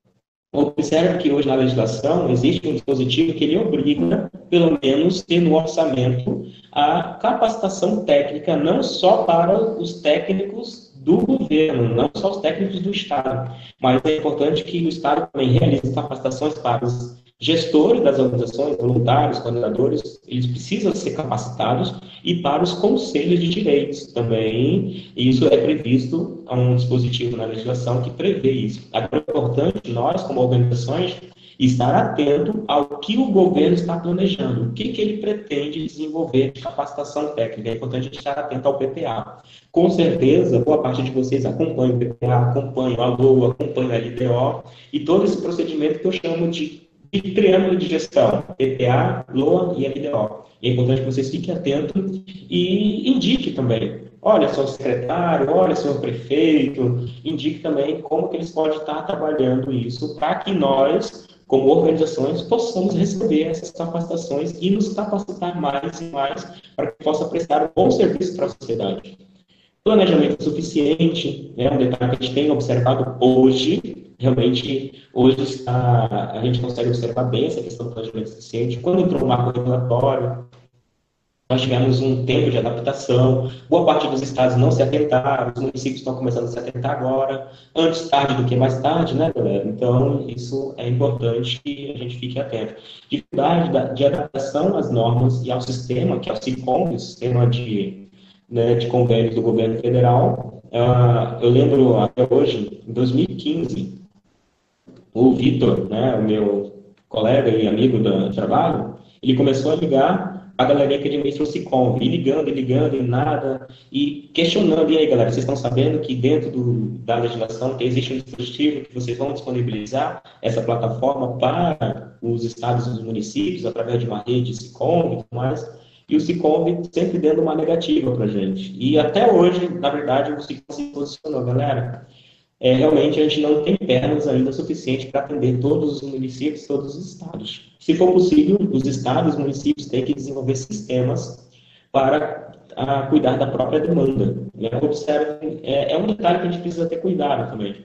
Speaker 3: Observe que hoje na legislação existe um dispositivo que ele obriga, pelo menos, ter no orçamento a capacitação técnica, não só para os técnicos do governo, não só os técnicos do Estado, mas é importante que o Estado também realize capacitações para os gestores das organizações, voluntários, coordenadores, eles precisam ser capacitados, e para os conselhos de direitos também, isso é previsto a um dispositivo na legislação que prevê isso. Agora é importante nós, como organizações, estar atento ao que o governo está planejando, o que ele pretende desenvolver de capacitação técnica. É importante estar atento ao PPA. Com certeza, boa parte de vocês acompanha o PPA, acompanha a LOA, acompanha a LDO, e todo esse procedimento que eu chamo de triângulo de gestão, PPA, LOA e LDO. É importante que vocês fiquem atentos e indique também. Olha, seu secretário, olha, seu prefeito, indique também como que eles podem estar trabalhando isso para que nós, como organizações, possamos receber essas capacitações e nos capacitar mais e mais para que possa prestar um bom serviço para a sociedade. Planejamento suficiente, né, um detalhe que a gente tem observado hoje, realmente, hoje a gente consegue observar bem essa questão do planejamento suficiente. Quando entrou o marco regulatório, nós tivemos um tempo de adaptação, boa parte dos estados não se atentaram, os municípios estão começando a se atentar agora, antes tarde do que mais tarde, né, galera? Então, isso é importante que a gente fique atento. Dificuldade de adaptação às normas e ao sistema, que é o SICOM, o sistema de convênios do governo federal. Eu lembro até hoje, em 2015, o Vitor, né, o meu colega e amigo do trabalho, ele começou a ligar a galerinha que administra o Sicom, e ligando, e nada, e questionando, e aí galera, vocês estão sabendo que dentro da legislação existe um dispositivo que vocês vão disponibilizar essa plataforma para os estados e os municípios, através de uma rede Sicom e tudo mais, e o Sicom sempre dando uma negativa para a gente. E até hoje, na verdade, o Sicom se posicionou, galera, realmente a gente não tem pernas ainda suficiente para atender todos os municípios, todos os estados. Se for possível, os estados e os municípios têm que desenvolver sistemas para cuidar da própria demanda. Observe, é um detalhe que a gente precisa ter cuidado também.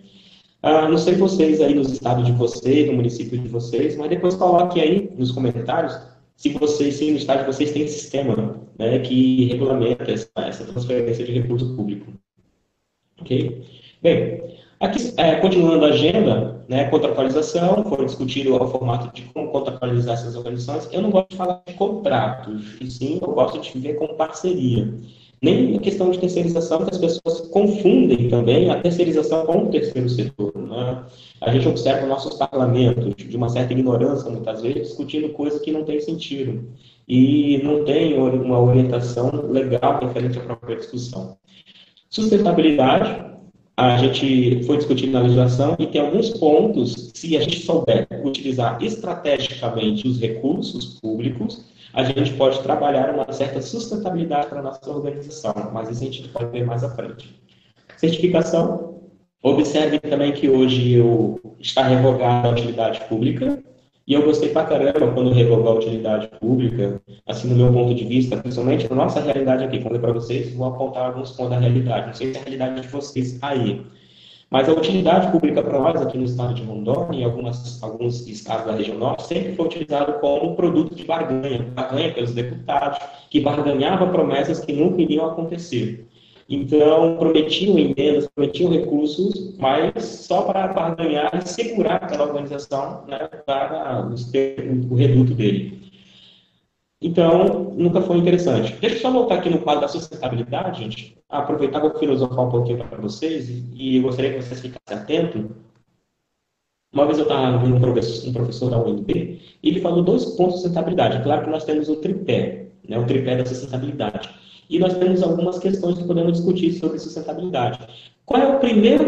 Speaker 3: Não sei vocês aí nos estados de vocês, no município de vocês, mas depois coloque aí nos comentários se no estado de vocês tem sistema, né, que regulamenta essa transferência de recurso público. Ok? Bem, aqui, continuando a agenda, né, contratualização, foi discutido o formato de como contratualizar essas organizações. Eu não gosto de falar de contratos, e sim, eu gosto de ver como parceria. Nem a questão de terceirização, que as pessoas confundem também a terceirização com o terceiro setor. Né? A gente observa nossos parlamentos de uma certa ignorância, muitas vezes, discutindo coisas que não têm sentido e não tem uma orientação legal referente à própria discussão. Sustentabilidade. A gente foi discutindo na legislação e tem alguns pontos, se a gente souber utilizar estrategicamente os recursos públicos, a gente pode trabalhar uma certa sustentabilidade para a nossa organização, mas isso a gente pode ver mais à frente. Certificação. Observe também que hoje está revogada a utilidade pública, e eu gostei pra caramba quando revogou a utilidade pública, assim, no meu ponto de vista, principalmente na nossa realidade aqui. Quando eu para vocês, vou apontar alguns pontos da realidade. Não sei se é a realidade de vocês aí. Mas a utilidade pública para nós, aqui no estado de Rondônia, em alguns estados da região norte, sempre foi utilizado como produto de barganha pelos deputados, que barganhava promessas que nunca iriam acontecer. Então, prometiam emendas, prometiam recursos, mas só para barganhar e segurar aquela organização, né, para o reduto dele. Então, nunca foi interessante. Deixa eu só voltar aqui no quadro da sustentabilidade, gente. Aproveitar para filosofar um pouquinho para vocês, e eu gostaria que vocês ficassem atentos. Uma vez eu estava vendo um professor da UNB, e ele falou 2 pontos de sustentabilidade. Claro que nós temos o tripé, né, o tripé da sustentabilidade. E nós temos algumas questões que podemos discutir sobre sustentabilidade. Qual é o primeiro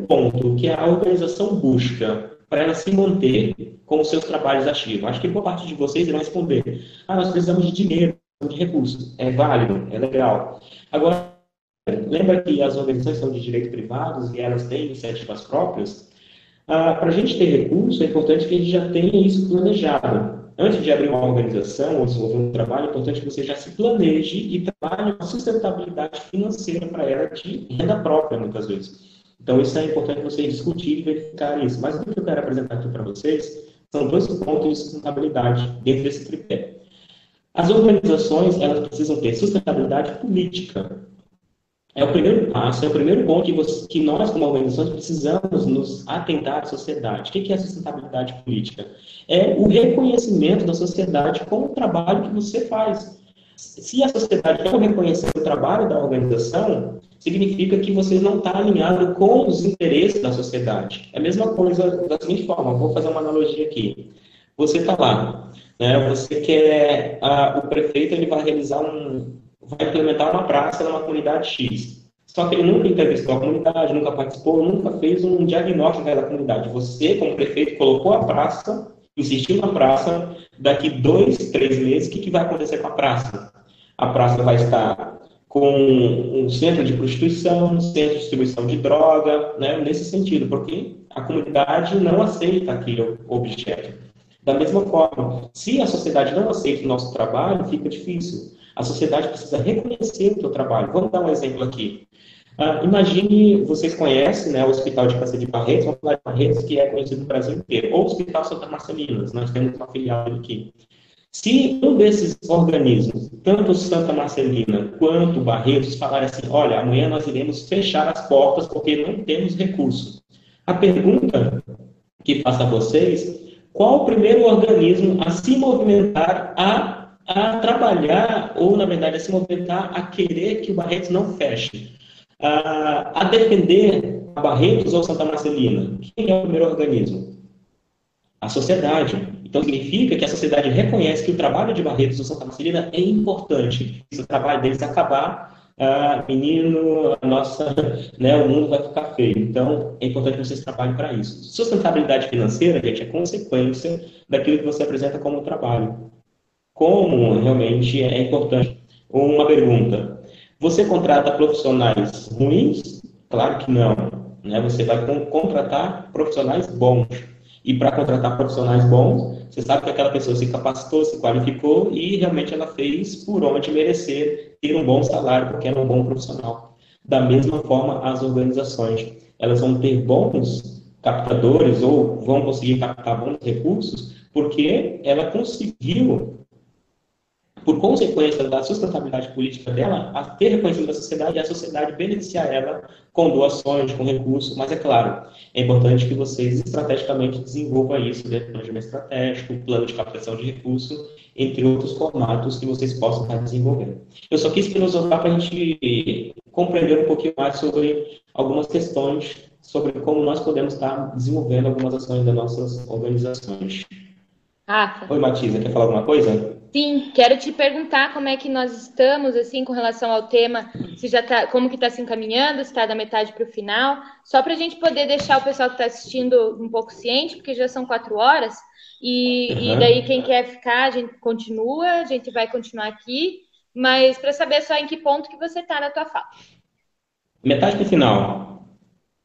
Speaker 3: ponto que a organização busca para ela se manter com os seus trabalhos ativos? Acho que boa parte de vocês irão responder. Nós precisamos de dinheiro, de recursos. É válido, é legal. Agora, lembra que as organizações são de direito privados e elas têm iniciativas próprias? Para a gente ter recurso, é importante que a gente já tenha isso planejado. Antes de abrir uma organização ou desenvolver um trabalho, é importante que você já se planeje e trabalhe uma sustentabilidade financeira para ela de renda própria, muitas vezes. Então, isso é importante você discutir e verificar isso. Mas o que eu quero apresentar aqui para vocês são 2 pontos de sustentabilidade dentro desse tripé. As organizações, elas precisam ter sustentabilidade política. É o primeiro passo, é o primeiro ponto que nós, como organizações, precisamos nos atentar à sociedade. O que é a sustentabilidade política? É o reconhecimento da sociedade com o trabalho que você faz. Se a sociedade não reconhecer o trabalho da organização, significa que você não está alinhado com os interesses da sociedade. É a mesma coisa da seguinte forma, vou fazer uma analogia aqui. Você está lá, né, você quer, o prefeito ele vai implementar uma praça numa comunidade X. Só que ele nunca entrevistou a comunidade, nunca participou, nunca fez um diagnóstico daquela comunidade. Você, como prefeito, colocou a praça, insistiu na praça, daqui 2, 3 meses, o que vai acontecer com a praça? A praça vai estar com um centro de prostituição, um centro de distribuição de droga, né, nesse sentido, porque a comunidade não aceita aquele objeto. Da mesma forma, se a sociedade não aceita o nosso trabalho, fica difícil. A sociedade precisa reconhecer o seu trabalho. Vamos dar um exemplo aqui. Imagine, vocês conhecem, né, o Hospital de Câncer de Barretos, vamos falar de Barretos, que é conhecido no Brasil inteiro, ou o Hospital Santa Marcelina, nós temos uma filial aqui. Se um desses organismos, tanto Santa Marcelina quanto Barretos, falarem assim, olha, amanhã nós iremos fechar as portas porque não temos recursos. A pergunta que faço a vocês, qual o primeiro organismo a se movimentar a trabalhar, ou na verdade a se movimentar a querer que o Barretos não feche, a defender a Barretos ou Santa Marcelina? Quem é o primeiro organismo? A sociedade. Então, significa que a sociedade reconhece que o trabalho de Barretos do Santa Marcelina é importante. Se o trabalho deles acabar, menino, o mundo vai ficar feio. Então, é importante que vocês trabalhem para isso. Sustentabilidade financeira, gente, é consequência daquilo que você apresenta como trabalho. Como realmente é importante. Uma pergunta. Você contrata profissionais ruins? Claro que não. Né? Você vai contratar profissionais bons. E para contratar profissionais bons, você sabe que aquela pessoa se capacitou, se qualificou e realmente ela fez por onde merecer ter um bom salário, porque ela é um bom profissional. Da mesma forma, as organizações, elas vão ter bons captadores ou vão conseguir captar bons recursos porque ela conseguiu, por consequência da sustentabilidade política dela, a ter reconhecido da sociedade e a sociedade beneficiar ela com doações, com recursos, mas é claro, é importante que vocês estrategicamente desenvolvam isso dentro do planejamento estratégico, plano de captação de recursos, entre outros formatos que vocês possam estar desenvolvendo. Eu só quis filosofar para a gente compreender um pouquinho mais sobre algumas questões, sobre como nós podemos estar desenvolvendo algumas ações das nossas organizações.
Speaker 1: Rafa.
Speaker 3: Oi, Matisa, quer falar alguma coisa?
Speaker 1: Sim, quero te perguntar como é que nós estamos, assim, com relação ao tema, se já tá, como que está se encaminhando, se está da metade para o final, só para a gente poder deixar o pessoal que está assistindo um pouco ciente, porque já são 4 horas, e daí quem quer ficar, a gente continua, a gente vai continuar aqui, mas para saber só em que ponto que você está na tua fala.
Speaker 3: Metade para o final.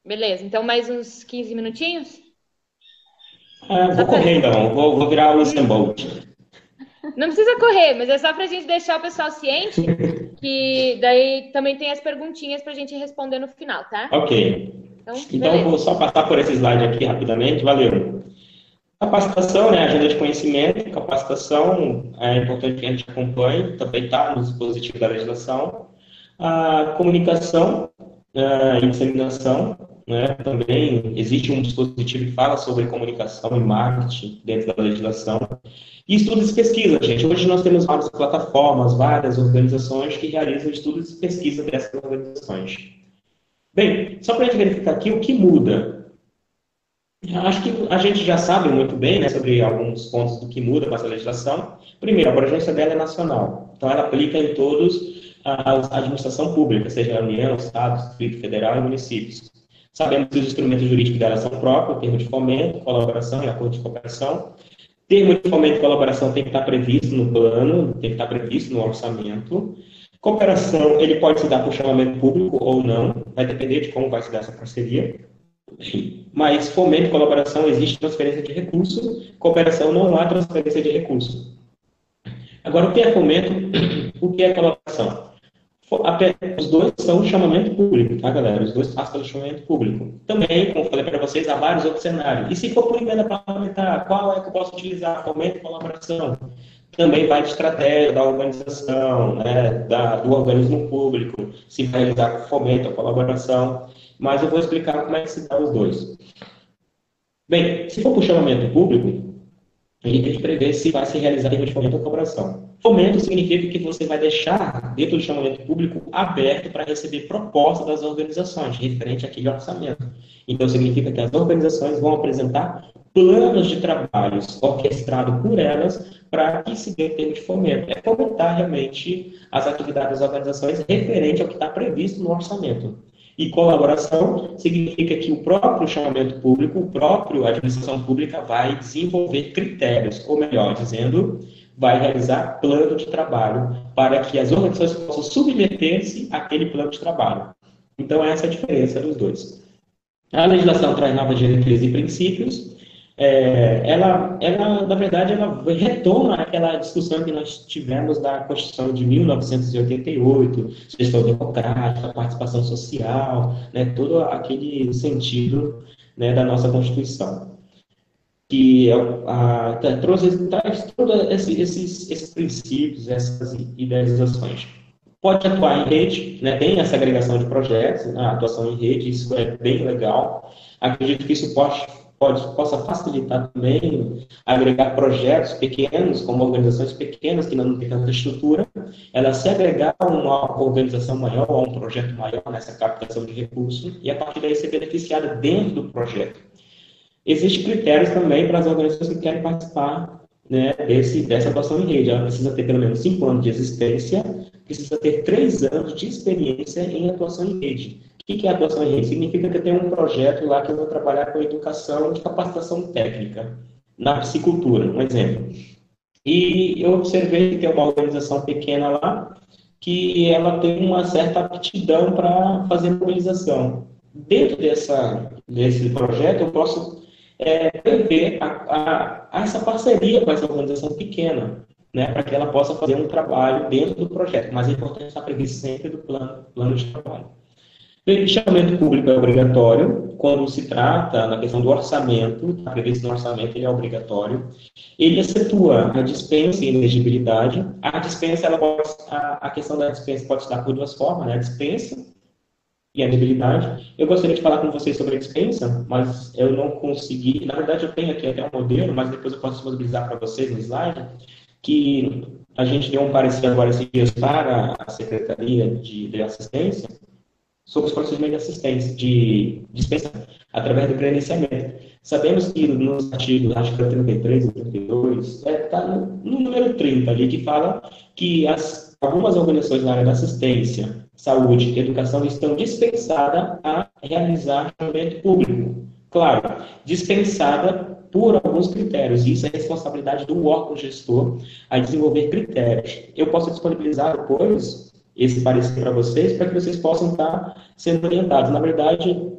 Speaker 1: Beleza, então mais uns 15 minutinhos?
Speaker 3: Vou correr então, vou virar o Usain Bolt.
Speaker 1: Não precisa correr, mas é só para a gente deixar o pessoal ciente, que daí também tem as perguntinhas para a gente responder no final, tá?
Speaker 3: Ok. Então eu vou só passar por esse slide aqui rapidamente, valeu. Capacitação, né, agenda de conhecimento, capacitação, é importante que a gente acompanhe, também está no dispositivo da legislação. A comunicação e disseminação, né, também existe um dispositivo que fala sobre comunicação e marketing dentro da legislação. E estudos e pesquisa, gente. Hoje nós temos várias plataformas, várias organizações que realizam estudos e pesquisa dessas organizações. Bem, só para a gente verificar aqui o que muda. Acho que a gente já sabe muito bem, né, sobre alguns pontos do que muda com essa legislação. Primeiro, a abrangência dela é nacional. Então, ela aplica em todos a administração pública, seja a União, Estado, Distrito Federal e municípios. Sabemos que os instrumentos jurídicos dela são próprios, termo de fomento, colaboração e acordo de cooperação. Termo de fomento e colaboração tem que estar previsto no plano, tem que estar previsto no orçamento. Cooperação, ele pode se dar por chamamento público ou não, vai depender de como vai se dar essa parceria. Mas fomento e colaboração, existe transferência de recursos, cooperação não há transferência de recursos. Agora, o que é fomento, o que é colaboração? Os dois são chamamento público, tá, galera? Os dois passam pelo chamamento público. Também, como eu falei para vocês, há vários outros cenários. E se for por emenda parlamentar, qual é que eu posso utilizar? Fomento e colaboração. Também vai de estratégia da organização, né, do organismo público, se vai realizar fomento ou colaboração. Mas eu vou explicar como é que se dá os dois. Bem, se for por chamamento público, a gente tem que prever se vai se realizar em fomento ou colaboração. Fomento significa que você vai deixar, dentro do chamamento público, aberto para receber propostas das organizações, referente àquele orçamento. Então, significa que as organizações vão apresentar planos de trabalhos orquestrados por elas para que se dê o termo de fomento. É fomentar realmente as atividades das organizações referente ao que está previsto no orçamento. E colaboração significa que o próprio chamamento público, o próprio administração pública vai desenvolver critérios, ou melhor dizendo, vai realizar plano de trabalho para que as organizações possam submeter-se àquele plano de trabalho. Então, essa é a diferença dos dois. A legislação traz novas diretrizes e princípios. Na verdade, ela retoma aquela discussão que nós tivemos da Constituição de 1988, gestão democrática, participação social, né, todo aquele sentido, né, da nossa Constituição. Que traz todos esses princípios, essas idealizações. Pode atuar em rede, né? Tem essa agregação de projetos, a atuação em rede, isso é bem legal. Acredito que isso possa facilitar também agregar projetos pequenos, como organizações pequenas que não têm tanta estrutura, ela se agregar a uma organização maior, a um projeto maior nessa captação de recursos, e a partir daí ser beneficiada dentro do projeto. Existem critérios também para as organizações que querem participar, né, dessa atuação em rede. Ela precisa ter pelo menos 5 anos de existência, precisa ter 3 anos de experiência em atuação em rede. O que é atuação em rede? Significa que eu tenho um projeto lá que eu vou trabalhar com educação de capacitação técnica, na piscicultura, um exemplo. E eu observei que tem uma organização pequena lá, que ela tem uma certa aptidão para fazer mobilização. Dentro desse projeto, eu posso prever essa parceria com essa organização pequena, né, para que ela possa fazer um trabalho dentro do projeto. Mas é importante estar previsto sempre do plano de trabalho. O fechamento público é obrigatório quando se trata na questão do orçamento, está previsto no orçamento, ele é obrigatório. Ele excetua a dispensa e elegibilidade. A dispensa, a questão da dispensa pode se dar por 2 formas, né? A dispensa e a elegibilidade. Eu gostaria de falar com vocês sobre a dispensa, mas eu não consegui. Na verdade, eu tenho aqui até um modelo, mas depois eu posso disponibilizar para vocês no slide, que a gente deu um parecer agora esses dias para a Secretaria de Assistência, sobre os procedimentos de assistência, de dispensa, através do credenciamento. Sabemos que nos artigos, acho que é 33 e 32, está no número 30 ali, que fala que algumas organizações na área da assistência, saúde e educação estão dispensadas a realizar chamamento público. Claro, dispensada por alguns critérios. Isso é responsabilidade do órgão gestor a desenvolver critérios. Eu posso disponibilizar depois esse parecer para vocês, para que vocês possam estar sendo orientados. Na verdade,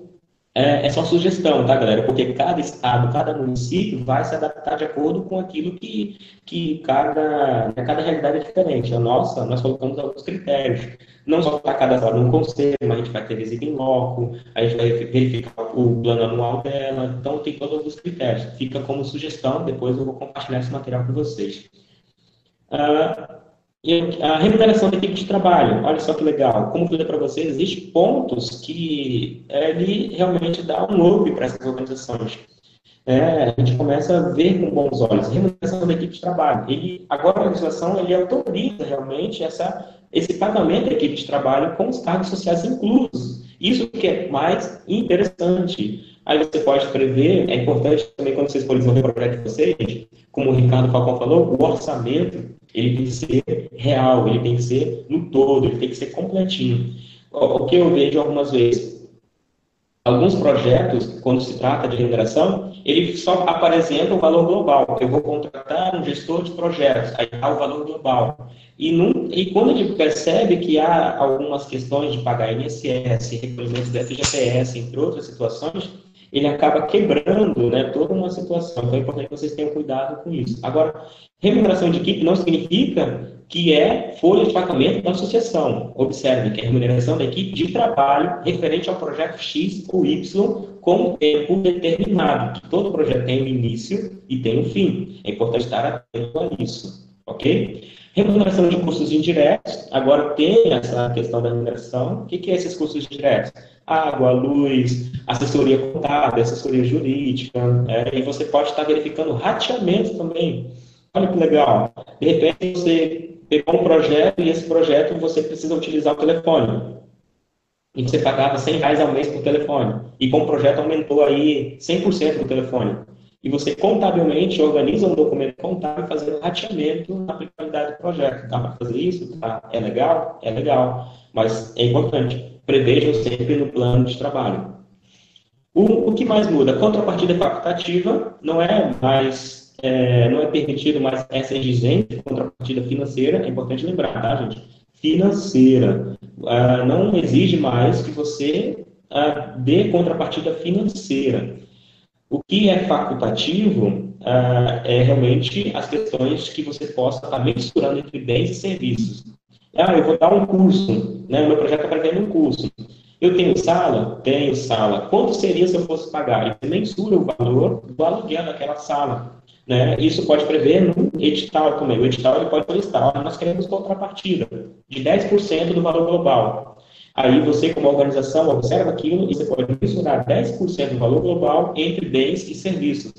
Speaker 3: é só sugestão, tá, galera? Porque cada estado, cada município vai se adaptar de acordo com aquilo que cada realidade é diferente. A nossa, nós colocamos alguns critérios. Não só para cadastrado num conselho, mas a gente vai ter visita em loco, a gente vai verificar o plano anual dela. Então, tem todos os critérios. Fica como sugestão, depois eu vou compartilhar esse material com vocês. A remuneração da equipe de trabalho, olha só que legal. Como eu falei para vocês, existem pontos que ele realmente dá um up para essas organizações. A gente começa a ver com bons olhos. Remuneração da equipe de trabalho. Agora a legislação autoriza realmente esse pagamento da equipe de trabalho com os cargos sociais inclusos. Isso que é mais interessante. Aí você pode prever, é importante também quando vocês forem desenvolver o projeto de vocês, como o Ricardo Falcão falou, o orçamento ele tem que ser real, ele tem que ser no todo, ele tem que ser completinho. O que eu vejo algumas vezes, alguns projetos, quando se trata de remuneração, ele só apresenta o valor global. Eu vou contratar um gestor de projetos, aí dá o valor global. E quando a gente percebe que há algumas questões de pagar INSS, recolhimentos da FGTS, entre outras situações, ele acaba quebrando, né, toda uma situação. Então é importante que vocês tenham cuidado com isso. Agora, remuneração de equipe não significa que é folha de pagamento da associação. Observe que é remuneração da equipe de trabalho referente ao projeto X ou Y com tempo determinado. Que todo projeto tem um início e tem um fim. É importante estar atento a isso. Ok? Remuneração de custos indiretos. Agora tem essa questão da remuneração. O que é esses custos indiretos? Água, luz, assessoria contábil, assessoria jurídica. E você pode estar verificando rateamento também. Olha que legal. De repente você pegou um projeto e esse projeto você precisa utilizar o telefone. E você pagava R$100 ao mês por telefone. E com o projeto aumentou aí 100% do telefone. E você contabilmente organiza um documento contábil fazendo rateamento na aplicabilidade do projeto. Dá para fazer isso? Tá? É legal? É legal. Mas é importante. Prevejam sempre no plano de trabalho. O que mais muda? Contrapartida facultativa não é permitido mais essa exigência de contrapartida financeira. É importante lembrar, tá, gente? Financeira. Não exige mais que você dê contrapartida financeira. O que é facultativo é realmente as questões que você possa estar misturando entre bens e serviços. Eu vou dar um curso, né? O meu projeto está prevendo um curso. Eu tenho sala? Tenho sala. Quanto seria se eu fosse pagar? E mensura o valor do aluguel daquela sala. Né? Isso pode prever no edital também. O edital ele pode solicitar, nós queremos contrapartida de 10% do valor global. Aí você, como organização, observa aquilo e você pode mensurar 10% do valor global entre bens e serviços.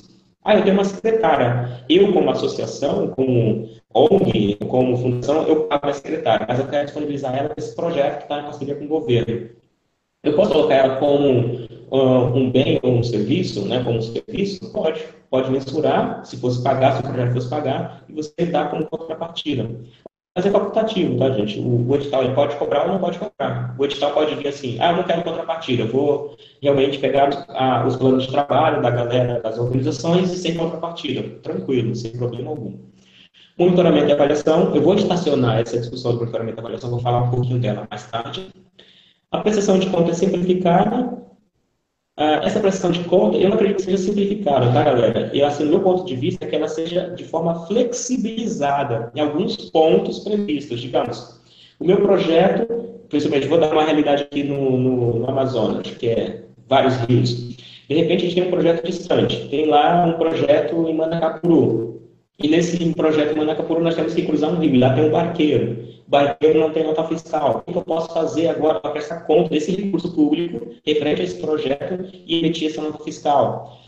Speaker 3: Eu tenho uma secretária. Eu, como associação, como ONG, como fundação, eu pago a secretária, mas eu quero disponibilizar ela para esse projeto que está em parceria com o governo. Eu posso colocar ela como um bem ou um serviço, né, como um serviço, pode mensurar, se fosse pagar, se o projeto fosse pagar, e você dá como contrapartida. Mas é facultativo, tá, gente? O edital ele pode cobrar ou não pode cobrar. O edital pode vir assim, eu não quero contrapartida, eu vou realmente pegar os planos de trabalho da galera, das organizações e sem contrapartida. Tranquilo, sem problema algum. Monitoramento e avaliação, eu vou estacionar essa discussão do monitoramento e avaliação, vou falar um pouquinho dela mais tarde. A prestação de conta é simplificada. Essa prestação de conta, eu não acredito que seja simplificada, tá, galera? E assim, do meu ponto de vista, é que ela seja de forma flexibilizada em alguns pontos previstos. Digamos, o meu projeto, principalmente, vou dar uma realidade aqui no Amazonas, que é vários rios. De repente, a gente tem um projeto distante. Tem lá um projeto em Manacapuru. E nesse projeto em Manacapuru, nós temos que cruzar um rio. E lá tem um barqueiro. O barqueiro não tem nota fiscal. O que eu posso fazer agora para prestar conta desse recurso público referente a esse projeto e emitir essa nota fiscal?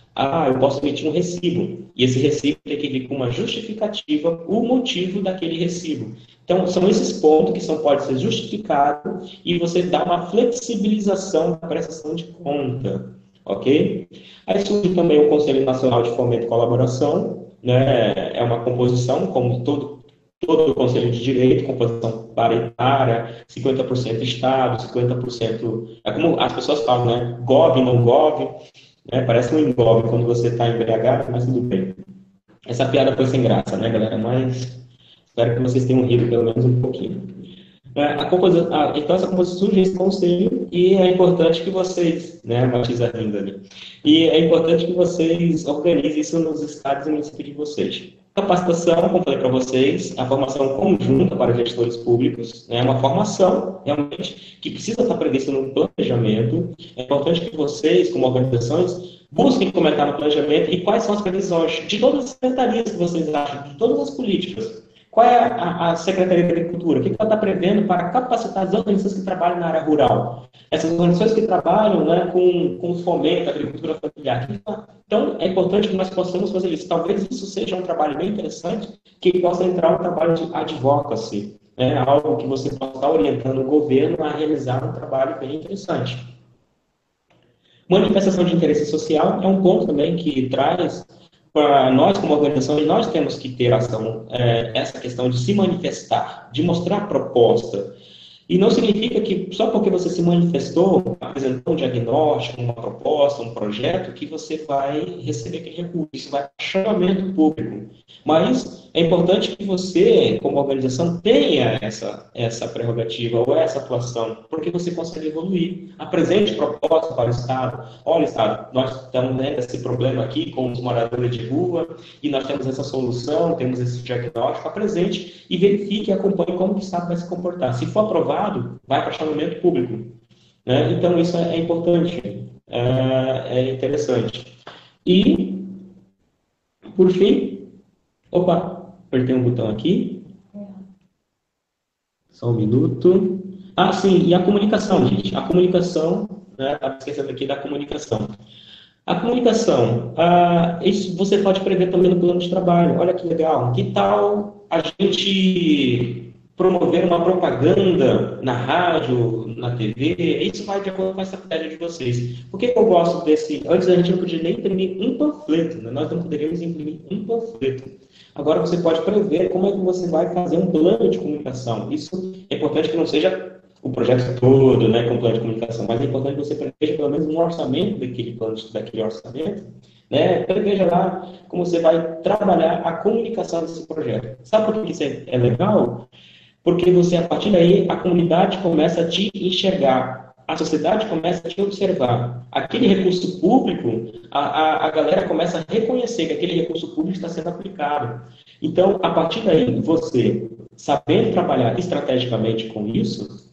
Speaker 3: Eu posso emitir um recibo. E esse recibo tem que vir com uma justificativa, o motivo daquele recibo. Então, são esses pontos que podem ser justificados e você dá uma flexibilização da prestação de conta. Ok? Aí surge também o Conselho Nacional de Fomento e Colaboração, né? É uma composição, como todo o Conselho de Direito, composição paritária, 50% Estado, 50%... É como as pessoas falam, né? Gov, não gov, né? Parece um engove quando você está embriagado, mas tudo bem. Essa piada foi sem graça, né, galera? Mas espero que vocês tenham rido pelo menos um pouquinho. Então, essa composição surge esse conselho e é importante que vocês, né, Matiza rindo ali, e é importante que vocês organizem isso nos estados e municípios de vocês. Capacitação, como falei para vocês, a formação conjunta para gestores públicos, é uma formação, realmente, que precisa estar prevista no planejamento. É importante que vocês, como organizações, busquem comentar no planejamento e quais são as previsões de todas as secretarias que vocês acham, de todas as políticas. Qual é a Secretaria da Agricultura? O que ela está prevendo para capacitar as organizações que trabalham na área rural? Essas organizações que trabalham, né, com fomento à agricultura familiar. Então, é importante que nós possamos fazer isso. Talvez isso seja um trabalho bem interessante, que possa entrar no trabalho de advocacy, né, algo que você possa estar orientando o governo a realizar um trabalho bem interessante. Manifestação de interesse social é um ponto também que traz... Para nós, como organização, nós temos que ter essa questão de se manifestar, de mostrar proposta. E não significa que só porque você se manifestou, apresentou um diagnóstico, uma proposta, um projeto, que você vai receber aquele recurso. Isso vai para chamamento público. Mas é importante que você, como organização, tenha essa prerrogativa ou essa atuação, porque você consegue evoluir. Apresente proposta para o Estado. Olha, Estado, nós estamos tendo esse problema aqui com os moradores de rua e nós temos essa solução, temos esse diagnóstico. Apresente e verifique e acompanhe como o Estado vai se comportar. Se for aprovado, vai para chamamento público. Né? Então, isso é importante, é interessante. E, por fim, apertei um botão aqui. Só um minuto. Sim, e a comunicação, gente. A comunicação, né? Estava esquecendo aqui da comunicação. A comunicação, isso você pode prever também no plano de trabalho. Olha que legal. Que tal a gente promover uma propaganda na rádio, na TV? Isso vai de acordo com a estratégia de vocês. Por que eu gosto desse... Antes a gente não podia nem imprimir um panfleto, né? Nós não poderíamos imprimir um panfleto. Agora você pode prever como é que você vai fazer um plano de comunicação. Isso é importante que não seja o projeto todo, né, com plano de comunicação, mas é importante que você preveja pelo menos um orçamento daquele orçamento, né? Preveja lá como você vai trabalhar a comunicação desse projeto. Sabe por que isso é legal? Porque você, a partir daí, a comunidade começa a te enxergar, a sociedade começa a te observar. Aquele recurso público, a galera começa a reconhecer que aquele recurso público está sendo aplicado. Então, a partir daí, você, sabendo trabalhar estrategicamente com isso,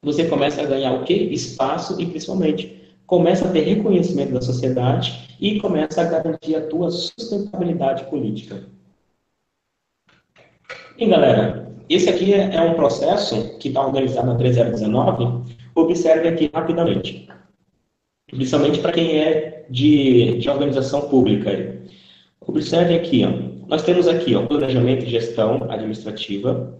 Speaker 3: você começa a ganhar o quê? Espaço e, principalmente, começa a ter reconhecimento da sociedade e começa a garantir a tua sustentabilidade política. E, galera, esse aqui é um processo que está organizado na 3019. Observe aqui rapidamente. Principalmente para quem é de organização pública. Observe aqui, ó. Nós temos aqui, ó, planejamento e gestão administrativa.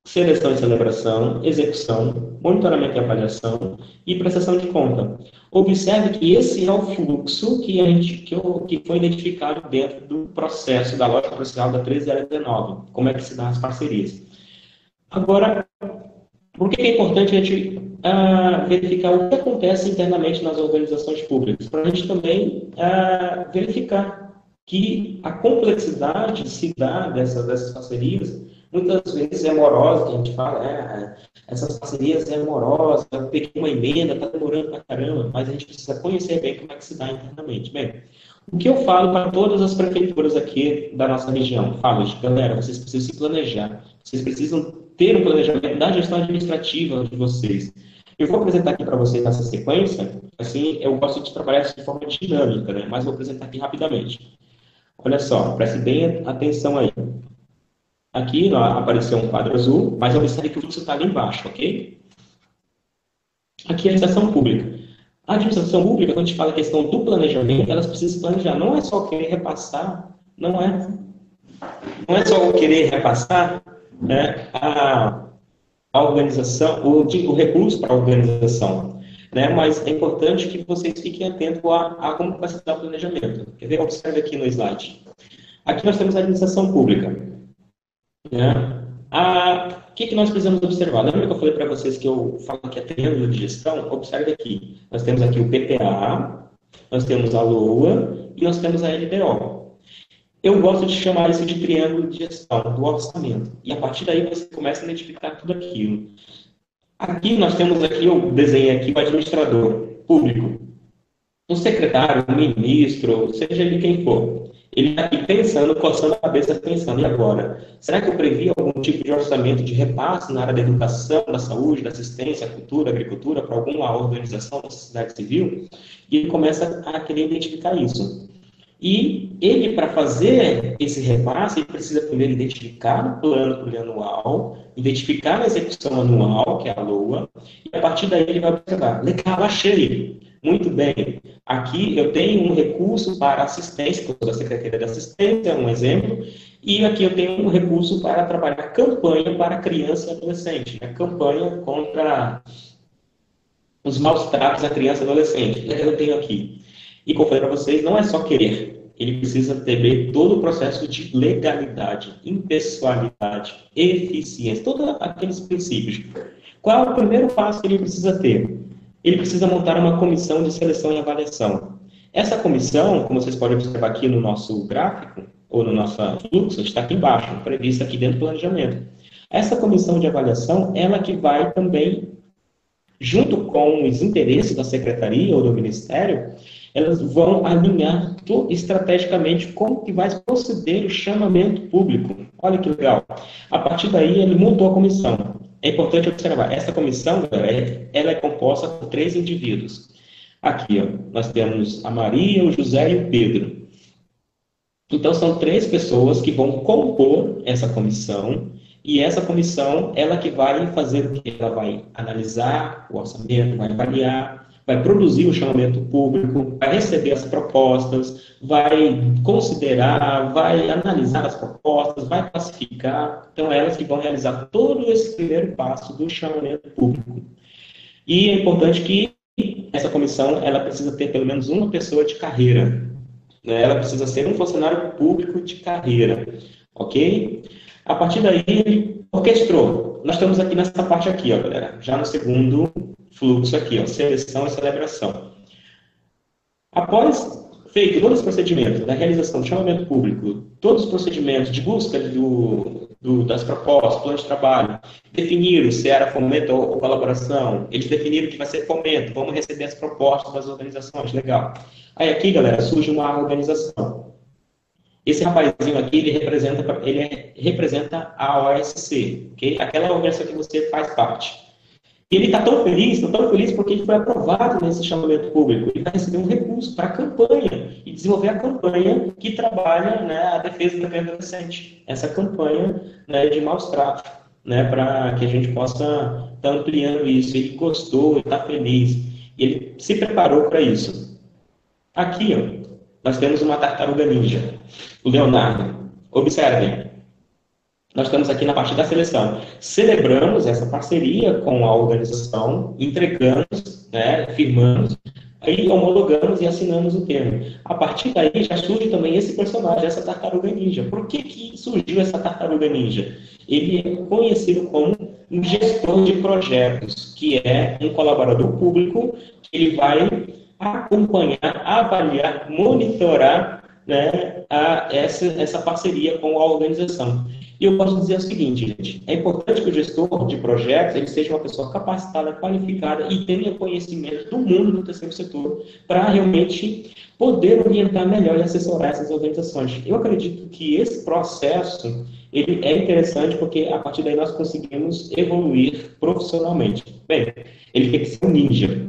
Speaker 3: seleção e celebração, execução, monitoramento e avaliação e prestação de conta. Observe que esse é o fluxo que foi identificado dentro do processo da lógica processual da 13019. Como é que se dá as parcerias. Agora, por que é importante a gente verificar o que acontece internamente nas organizações públicas? Para a gente também verificar que a complexidade se dá dessas parcerias, muitas vezes é morosa, que a gente fala, essas parcerias é morosa, eu peguei uma emenda, está demorando pra caramba, mas a gente precisa conhecer bem como é que se dá internamente. Bem, o que eu falo para todas as prefeituras aqui da nossa região? Falo, galera, vocês precisam se planejar, vocês precisam ter um planejamento da gestão administrativa de vocês. Eu vou apresentar aqui para vocês nessa sequência, assim, eu gosto de trabalhar isso de forma dinâmica, né? Mas vou apresentar aqui rapidamente. Olha só, preste bem atenção aí. Aqui apareceu um quadro azul, mas observe que o fluxo está ali embaixo, ok? Aqui é a administração pública. A administração pública, quando a gente fala a questão do planejamento, elas precisam planejar. Não é só querer repassar, não é só querer repassar, né, a organização, o recurso para a organização. Né? Mas é importante que vocês fiquem atentos a como vai se dar o planejamento. Quer ver? Observe aqui no slide. Aqui nós temos a administração pública. Né? O que nós precisamos observar? Lembra que eu falei para vocês que eu falo que é triângulo de gestão? Observe aqui. Nós temos aqui o PPA, nós temos a LOA e nós temos a LDO. Eu gosto de chamar isso de triângulo de gestão, do orçamento. E a partir daí você começa a identificar tudo aquilo. Aqui nós temos aqui, eu desenhei aqui o administrador público. O secretário, o ministro, seja ele quem for. Ele está aqui pensando, coçando a cabeça, pensando, e agora? Será que eu previ algum tipo de orçamento de repasse na área da educação, da saúde, da assistência, cultura, agricultura, para alguma organização da sociedade civil? E ele começa a querer identificar isso. E ele, para fazer esse repasse, ele precisa primeiro identificar o plano plurianual, identificar a execução anual, que é a LOA, e a partir daí ele vai observar, legal, achei, muito bem, aqui eu tenho um recurso para assistência, que da Secretaria de Assistência, um exemplo, e aqui eu tenho um recurso para trabalhar campanha para criança e adolescente, a campanha contra os maus tratos da criança e adolescente, eu tenho aqui. E como eu falei para vocês, não é só querer. Ele precisa ter todo o processo de legalidade, impessoalidade, eficiência, todos aqueles princípios. Qual é o primeiro passo que ele precisa ter? Ele precisa montar uma comissão de seleção e avaliação. Essa comissão, como vocês podem observar aqui no nosso gráfico, ou no nosso fluxo, está aqui embaixo, prevista aqui dentro do planejamento. Essa comissão de avaliação, ela que vai também, junto com os interesses da secretaria ou do ministério, elas vão alinhar estrategicamente como que vai proceder o chamamento público. Olha que legal. A partir daí, ele montou a comissão. É importante observar, essa comissão, ela é composta por 3 indivíduos. Aqui, ó, nós temos a Maria, o José e o Pedro. Então, são 3 pessoas que vão compor essa comissão, e essa comissão, ela que vai fazer o quê? Ela vai analisar o orçamento, vai avaliar, vai produzir o chamamento público, vai receber as propostas, vai considerar, vai analisar as propostas, vai classificar. Então, elas que vão realizar todo esse primeiro passo do chamamento público. E é importante que essa comissão, ela precisa ter pelo menos uma pessoa de carreira. Né? Ela precisa ser um funcionário público de carreira. Ok? A partir daí, ele orquestrou. Nós estamos aqui nessa parte aqui, ó, galera. Já no segundo fluxo aqui, ó, seleção e celebração. Após feito todo esse procedimento da realização do chamamento público, todos os procedimentos de busca das propostas, plano de trabalho, definiram se era fomento ou colaboração, eles definiram que vai ser fomento, vamos receber as propostas das organizações, legal. Aí aqui, galera, surge uma organização. Esse rapazinho aqui, ele representa a OSC, okay? Aquela organização que você faz parte. E ele está tão feliz porque ele foi aprovado nesse chamamento público. Ele vai receber um recurso para a campanha e desenvolver a campanha que trabalha, né, a defesa da criança e adolescente. Essa campanha, né, de maus tratos, né, para que a gente possa estar ampliando isso. Ele gostou, ele está feliz. E ele se preparou para isso. Aqui, ó, nós temos uma tartaruga ninja, o Leonardo. Observem. nós estamos aqui na parte da seleção. Celebramos essa parceria com a organização, entregamos, né, firmamos, aí homologamos e assinamos o termo. A partir daí já surge também esse personagem, essa tartaruga ninja. Por que surgiu essa tartaruga ninja? Ele é conhecido como um gestor de projetos, que é um colaborador público, que ele vai acompanhar, avaliar, monitorar, né, essa parceria com a organização. E eu posso dizer o seguinte, gente, é importante que o gestor de projetos ele seja uma pessoa capacitada, qualificada e tenha conhecimento do mundo do terceiro setor para realmente poder orientar melhor e assessorar essas organizações. Eu acredito que esse processo ele é interessante porque a partir daí nós conseguimos evoluir profissionalmente. Bem, ele tem que ser um ninja.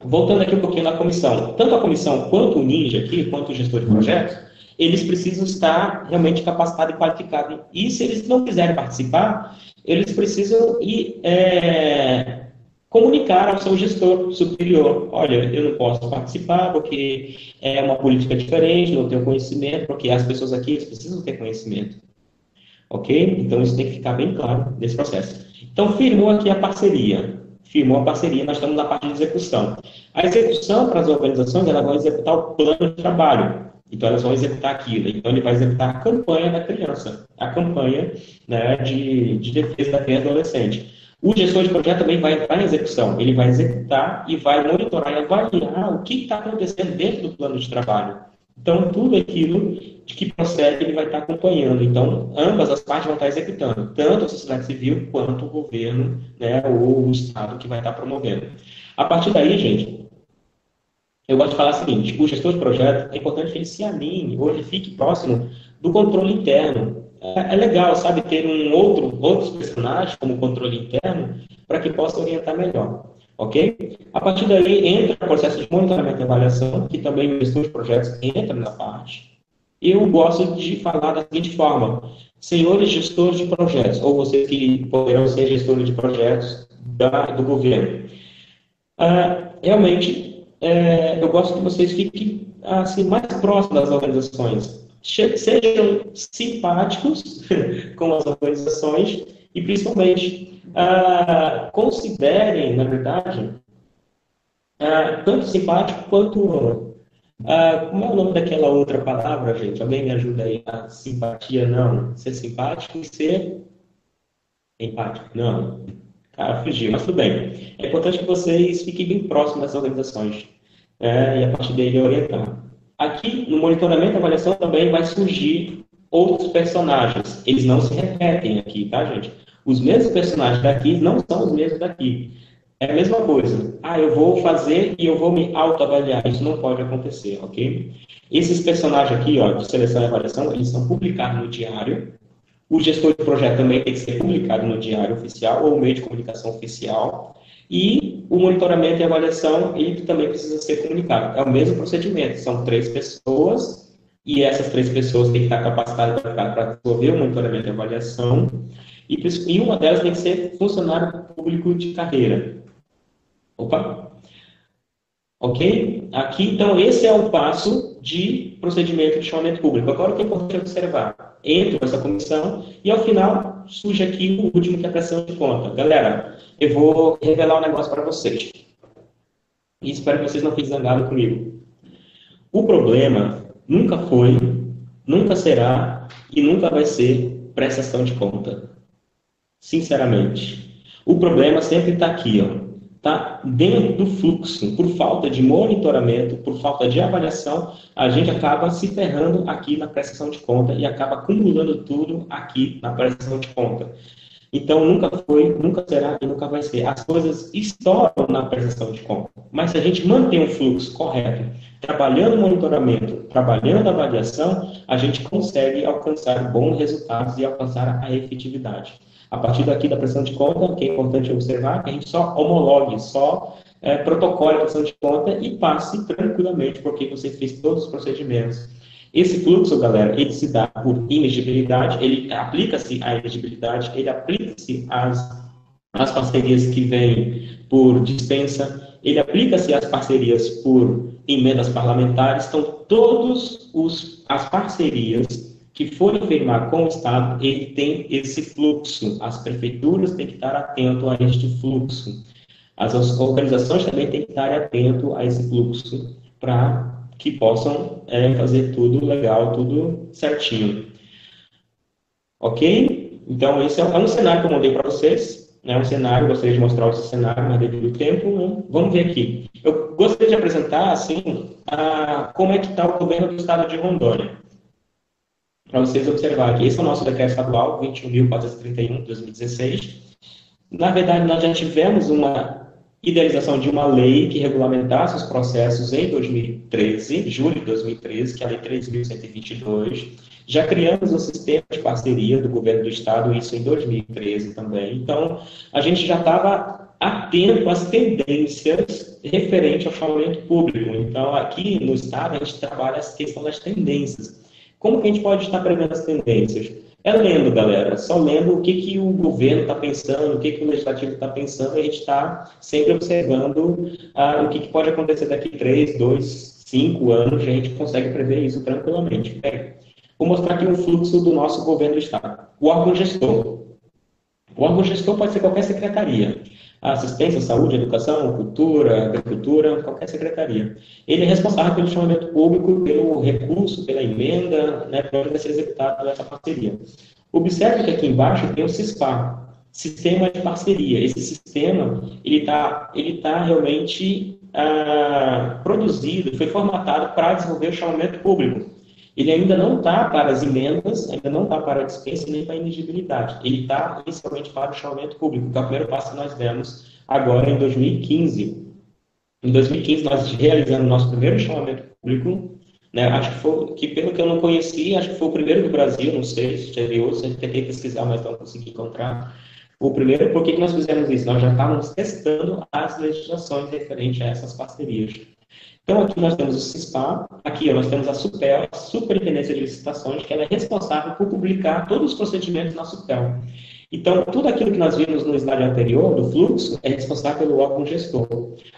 Speaker 3: Voltando aqui um pouquinho na comissão. Tanto a comissão quanto o ninja aqui, quanto o gestor de projetos, eles precisam estar realmente capacitados e qualificados. E se eles não quiserem participar, eles precisam comunicar ao seu gestor superior. Olha, eu não posso participar porque é uma política diferente, não tenho conhecimento, porque as pessoas aqui eles precisam ter conhecimento. Ok? Então isso tem que ficar bem claro nesse processo. Então firmou aqui a parceria. Firmou a parceria, nós estamos na parte de execução. A execução para as organizações, elas vão executar o plano de trabalho. Então, elas vão executar aquilo. Então, ele vai executar a campanha da criança, a campanha, né, de defesa da criança e adolescente. O gestor de projeto também vai entrar em execução. Ele vai executar e vai monitorar e avaliar o que está acontecendo dentro do plano de trabalho. Então, tudo aquilo de que procede, ele vai estar acompanhando. Então, ambas as partes vão estar executando, tanto a sociedade civil quanto o governo, né, ou o Estado que vai estar promovendo. A partir daí, gente, eu gosto de falar o seguinte, o gestor de projeto, é importante que ele se alinhe, ou ele fique próximo do controle interno. É legal, sabe, ter outros personagens como controle interno, para que possa orientar melhor. Ok? A partir daí entra o processo de monitoramento e avaliação, que também o gestor de projetos entra nessa parte. Eu gosto de falar da seguinte forma, senhores gestores de projetos, ou vocês que poderão ser gestores de projetos do governo, realmente, eu gosto que vocês fiquem assim, mais próximos das organizações. Sejam simpáticos com as organizações e, principalmente, considerem, na verdade, tanto simpático quanto... como é o nome daquela outra palavra, gente? Alguém me ajuda aí? Simpatia, não. Ser simpático e ser empático, não. Cara, fugiu, mas tudo bem. É importante que vocês fiquem bem próximos das organizações. E a partir daí orientar. Aqui, no monitoramento e avaliação, também vai surgir outros personagens. Eles não se repetem aqui, tá, gente? Os mesmos personagens daqui não são os mesmos daqui. É a mesma coisa. Eu vou fazer e eu vou me autoavaliar. Isso não pode acontecer, ok? Esses personagens aqui, ó, de seleção e avaliação, eles são publicados no diário. O gestor de projeto também tem que ser publicado no diário oficial ou meio de comunicação oficial. E o monitoramento e avaliação, ele também precisa ser comunicado. É o mesmo procedimento. São 3 pessoas e essas 3 pessoas têm que estar capacitadas para desenvolver o monitoramento e avaliação. E uma delas tem que ser funcionário público de carreira. Opa! Ok? Aqui, então, esse é o passo de procedimento de chamamento público. Agora, o que é importante observar? Entro nessa comissão e, ao final, surge aqui o último, que é a prestação de conta. Galera, eu vou revelar um negócio para vocês. E espero que vocês não fiquem zangados comigo. O problema nunca foi, nunca será e nunca vai ser prestação de conta. Sinceramente. O problema sempre está aqui, ó. Tá dentro do fluxo. Por falta de monitoramento, por falta de avaliação, a gente acaba se ferrando aqui na prestação de conta e acaba acumulando tudo aqui na prestação de conta. Então, nunca foi, nunca será e nunca vai ser. As coisas estouram na prestação de conta. Mas se a gente mantém um fluxo correto, trabalhando monitoramento, trabalhando avaliação, a gente consegue alcançar bons resultados e alcançar a efetividade. A partir daqui da prestação de conta, o que é importante observar, que a gente só homologue, só protocole a prestação de conta e passe tranquilamente, porque você fez todos os procedimentos. Esse fluxo, galera, ele se dá por inegibilidade, ele aplica-se à elegibilidade, ele aplica-se às parcerias que vêm por dispensa, ele aplica-se às parcerias por emendas parlamentares. Então, todas as parcerias que for firmar com o Estado, ele tem esse fluxo. As prefeituras têm que estar atentas a este fluxo. As organizações também têm que estar atentas a esse fluxo para que possam fazer tudo legal, tudo certinho. Ok? Então, esse é um cenário que eu mandei para vocês. É um cenário, gostaria de mostrar esse cenário, mas devido ao tempo, né? Vamos ver aqui. Eu gostaria de apresentar, assim, como é que está o governo do estado de Rondônia. Para vocês observarem aqui. Esse é o nosso decreto estadual, 21.431, de 2016. Na verdade, nós já tivemos uma idealização de uma lei que regulamentasse os processos em 2013, julho de 2013, que é a Lei 3.122. Já criamos um sistema de parceria do governo do estado, isso em 2013 também. Então, a gente já estava atento às tendências referentes ao chamamento público. Então, aqui no estado, a gente trabalha a questão das tendências. Como que a gente pode estar prevendo as tendências? É lendo, galera, só lendo o que o governo está pensando, o que o legislativo está pensando, e a gente está sempre observando o que pode acontecer daqui 3, 2, 5 anos, a gente consegue prever isso tranquilamente. Bem, vou mostrar aqui o fluxo do nosso governo do estado. O órgão gestor. O órgão gestor pode ser qualquer secretaria. Assistência, saúde, educação, cultura, agricultura, qualquer secretaria. Ele é responsável pelo chamamento público, pelo recurso, pela emenda, né, para onde vai ser executada essa parceria. Observe que aqui embaixo tem o CISPA, Sistema de Parceria. Esse sistema, ele tá realmente produzido, foi formatado para desenvolver o chamamento público. Ele ainda não está para as emendas, ainda não está para a dispensa nem para a elegibilidade. Ele está inicialmente para o chamamento público, que é o primeiro passo que nós demos agora em 2015. Em 2015, nós realizamos nosso primeiro chamamento público, né? Acho que foi, que pelo que eu não conheci, acho que foi o primeiro do Brasil, não sei se teve outros, eu tentei pesquisar, mas não consegui encontrar. O primeiro, por que nós fizemos isso? Nós já estávamos testando as legislações referentes a essas parcerias. Então, aqui nós temos o CISPA, aqui nós temos a SUPEL, a Superintendência de Licitações, que ela é responsável por publicar todos os procedimentos na SUPEL. Então, tudo aquilo que nós vimos no slide anterior, do fluxo, é responsável pelo órgão gestor.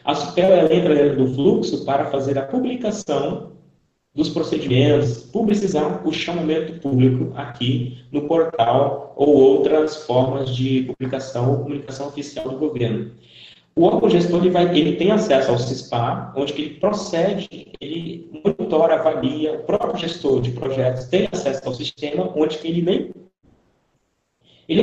Speaker 3: A SUPEL, ela entra dentro do fluxo para fazer a publicação dos procedimentos, publicizar o chamamento público aqui no portal ou outras formas de publicação ou comunicação oficial do governo. O órgão gestor ele tem acesso ao CISPA, onde ele procede, ele monitora, avalia, o próprio gestor de projetos tem acesso ao sistema, onde ele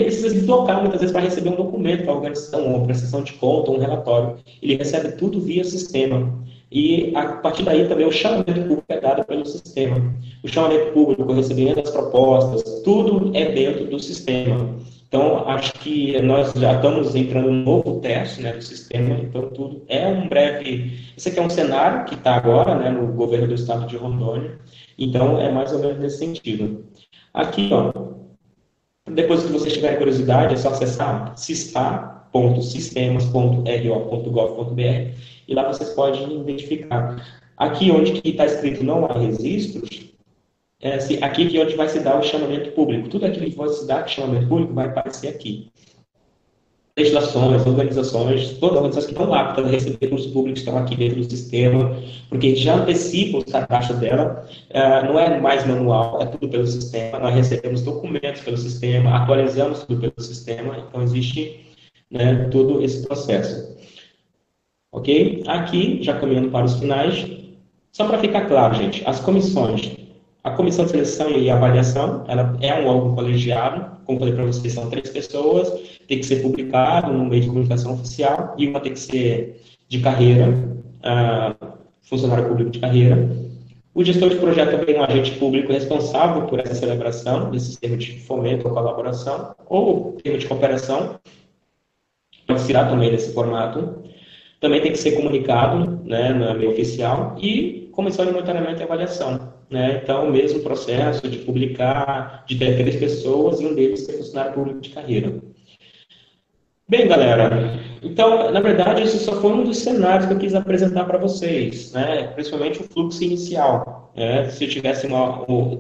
Speaker 3: precisa se deslocar muitas vezes para receber um documento para a organização, uma prestação de conta, um relatório. Ele recebe tudo via sistema. E a partir daí também o chamamento público é dado pelo sistema. O chamamento público, o recebimento das propostas, tudo é dentro do sistema. Então, acho que nós já estamos entrando num novo teste, né, do sistema, então tudo é um breve... Esse aqui é um cenário que está agora, né, no governo do estado de Rondônia, então é mais ou menos nesse sentido. Aqui, ó, depois que vocês tiverem curiosidade, é só acessar cispa.sistemas.ro.gov.br e lá vocês podem identificar. Aqui onde está escrito não há registros, aqui é onde vai se dar o chamamento público. Tudo aquilo que vai se dar de chamamento público vai aparecer aqui. Legislações, organizações, todas as organizações que estão aptas a receber recursos públicos estão aqui dentro do sistema, porque a gente já antecipa os cadastros dela, não é mais manual, é tudo pelo sistema, nós recebemos documentos pelo sistema, atualizamos tudo pelo sistema, então existe, né, todo esse processo. Ok? Aqui, já caminhando para os finais, só para ficar claro, gente, as comissões. A comissão de seleção e avaliação, ela é um órgão colegiado, como falei para vocês, são 3 pessoas, tem que ser publicado no meio de comunicação oficial, e uma tem que ser de carreira, funcionário público de carreira. O gestor de projeto também é um agente público responsável por essa celebração, desse termo de fomento ou colaboração, ou termo de cooperação, pode se tirar também desse formato. Também tem que ser comunicado, né, no meio oficial, e comissão de monitoramento e avaliação. Né? Então, o mesmo processo de publicar, de ter 3 pessoas e um deles ser funcionário público de carreira. Bem, galera, então, na verdade, esse só foi um dos cenários que eu quis apresentar para vocês, né? Principalmente o fluxo inicial. Né? Se eu tivesse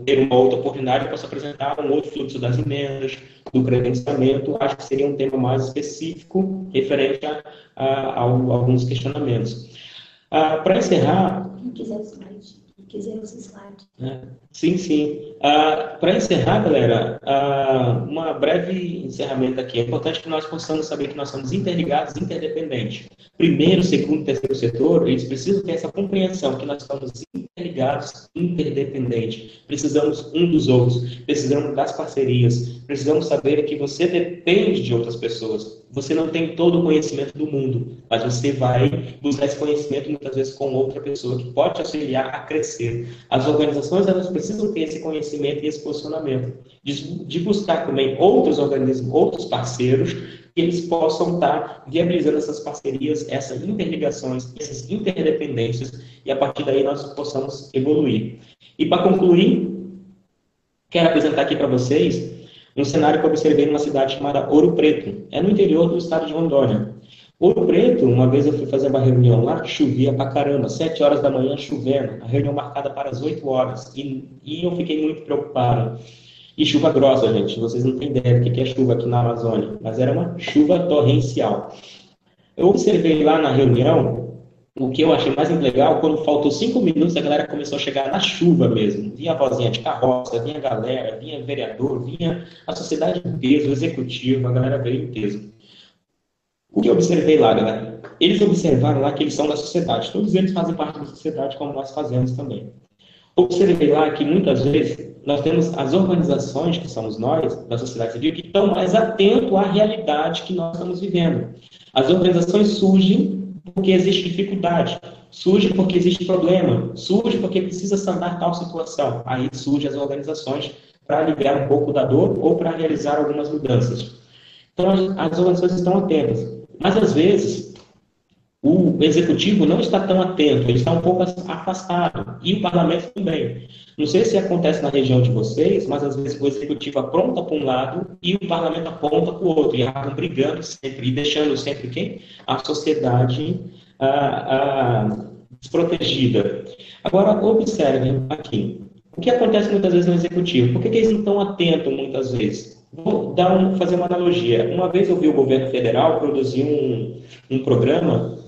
Speaker 3: ter uma outra oportunidade, eu posso apresentar um outro fluxo das emendas, do credenciamento, acho que seria um tema mais específico, referente a alguns questionamentos. Para encerrar...
Speaker 1: Quem quiser slide.
Speaker 4: Se quiser os slides.
Speaker 3: Sim, sim. Para encerrar, galera, uma breve encerramento aqui. É importante que nós possamos saber que nós somos interligados, interdependentes. Primeiro, segundo, terceiro setor, eles precisam ter essa compreensão que nós estamos interligados, interdependentes. Precisamos um dos outros, precisamos das parcerias, precisamos saber que você depende de outras pessoas. Você não tem todo o conhecimento do mundo, mas você vai buscar esse conhecimento muitas vezes com outra pessoa que pode te auxiliar a crescer. As organizações, elas precisam ter esse conhecimento e esse posicionamento, de buscar também outros organismos, outros parceiros, que eles possam estar viabilizando essas parcerias, essas interligações, essas interdependências, e a partir daí nós possamos evoluir. E para concluir, quero apresentar aqui para vocês um cenário que eu observei numa cidade chamada Ouro Preto. É no interior do estado de Rondônia. Ouro Preto, uma vez eu fui fazer uma reunião lá, chovia pra caramba, 7 horas da manhã chovendo, a reunião marcada para as 8 horas, e eu fiquei muito preocupado. E chuva grossa, gente, vocês não têm ideia do que é chuva aqui na Amazônia, mas era uma chuva torrencial. Eu observei lá na reunião, o que eu achei mais legal, quando faltou 5 minutos, a galera começou a chegar na chuva mesmo. Vinha a vozinha de carroça, vinha a galera, vinha vereador, vinha a sociedade em peso, o executivo, a galera veio em peso. O que eu observei lá, galera? Eles observaram lá que eles são da sociedade. Todos eles fazem parte da sociedade, como nós fazemos também. Observei lá que muitas vezes nós temos as organizações, que somos nós, da sociedade civil, que estão mais atentos à realidade que nós estamos vivendo. As organizações surgem porque existe dificuldade, surge porque existe problema, surge porque precisa sanar tal situação. Aí surgem as organizações para aliviar um pouco da dor ou para realizar algumas mudanças. Então, as organizações estão atentas. Mas, às vezes, o executivo não está tão atento, ele está um pouco afastado. E o parlamento também. Não sei se acontece na região de vocês, mas, às vezes, o executivo apronta para um lado e o parlamento aponta para o outro. E acabam brigando sempre, e deixando sempre quem? A sociedade desprotegida. Agora, observem aqui. O que acontece muitas vezes no executivo? Por que eles não estão atentos muitas vezes? Vou fazer uma analogia. Uma vez eu vi o governo federal produzir um programa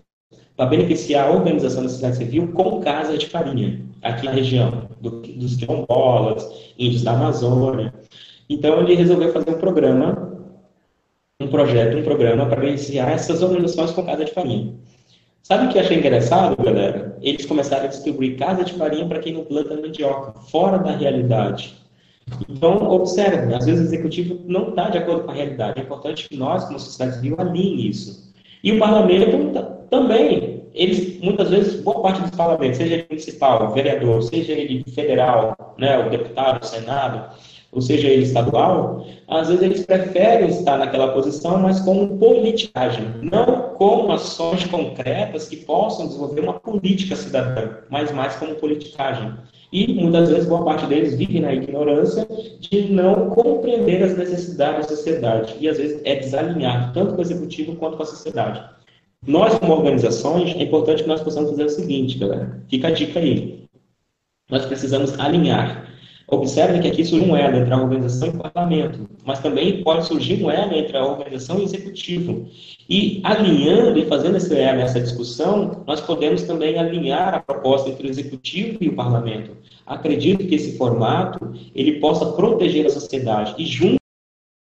Speaker 3: para beneficiar a organização da sociedade civil com casa de farinha, aqui na região, dos quilombolas, índios da Amazônia. Então, ele resolveu fazer um programa para beneficiar essas organizações com casa de farinha. Sabe o que eu achei engraçado, galera? Eles começaram a distribuir casa de farinha para quem não planta mandioca, fora da realidade. Então, observe, às vezes o executivo não está de acordo com a realidade. É importante que nós, como sociedade civil, alinhe isso. E o parlamento também, eles, muitas vezes, boa parte dos parlamentos, seja ele municipal, vereador, seja ele federal, né, o deputado, o senado, ou seja ele estadual, às vezes eles preferem estar naquela posição, mas como politicagem, não com ações concretas que possam desenvolver uma política cidadã, mas mais como politicagem. E, muitas vezes, boa parte deles vive na ignorância de não compreender as necessidades da sociedade. E, às vezes, é desalinhado, tanto com o executivo quanto com a sociedade. Nós, como organizações, é importante que nós possamos fazer o seguinte, galera. Fica a dica aí. Nós precisamos alinhar. Observe que aqui surge um elo entre a organização e o parlamento, mas também pode surgir um elo entre a organização e o executivo. E alinhando e fazendo esse elo, essa discussão, nós podemos também alinhar a proposta entre o executivo e o parlamento. Acredito que esse formato ele possa proteger a sociedade e junto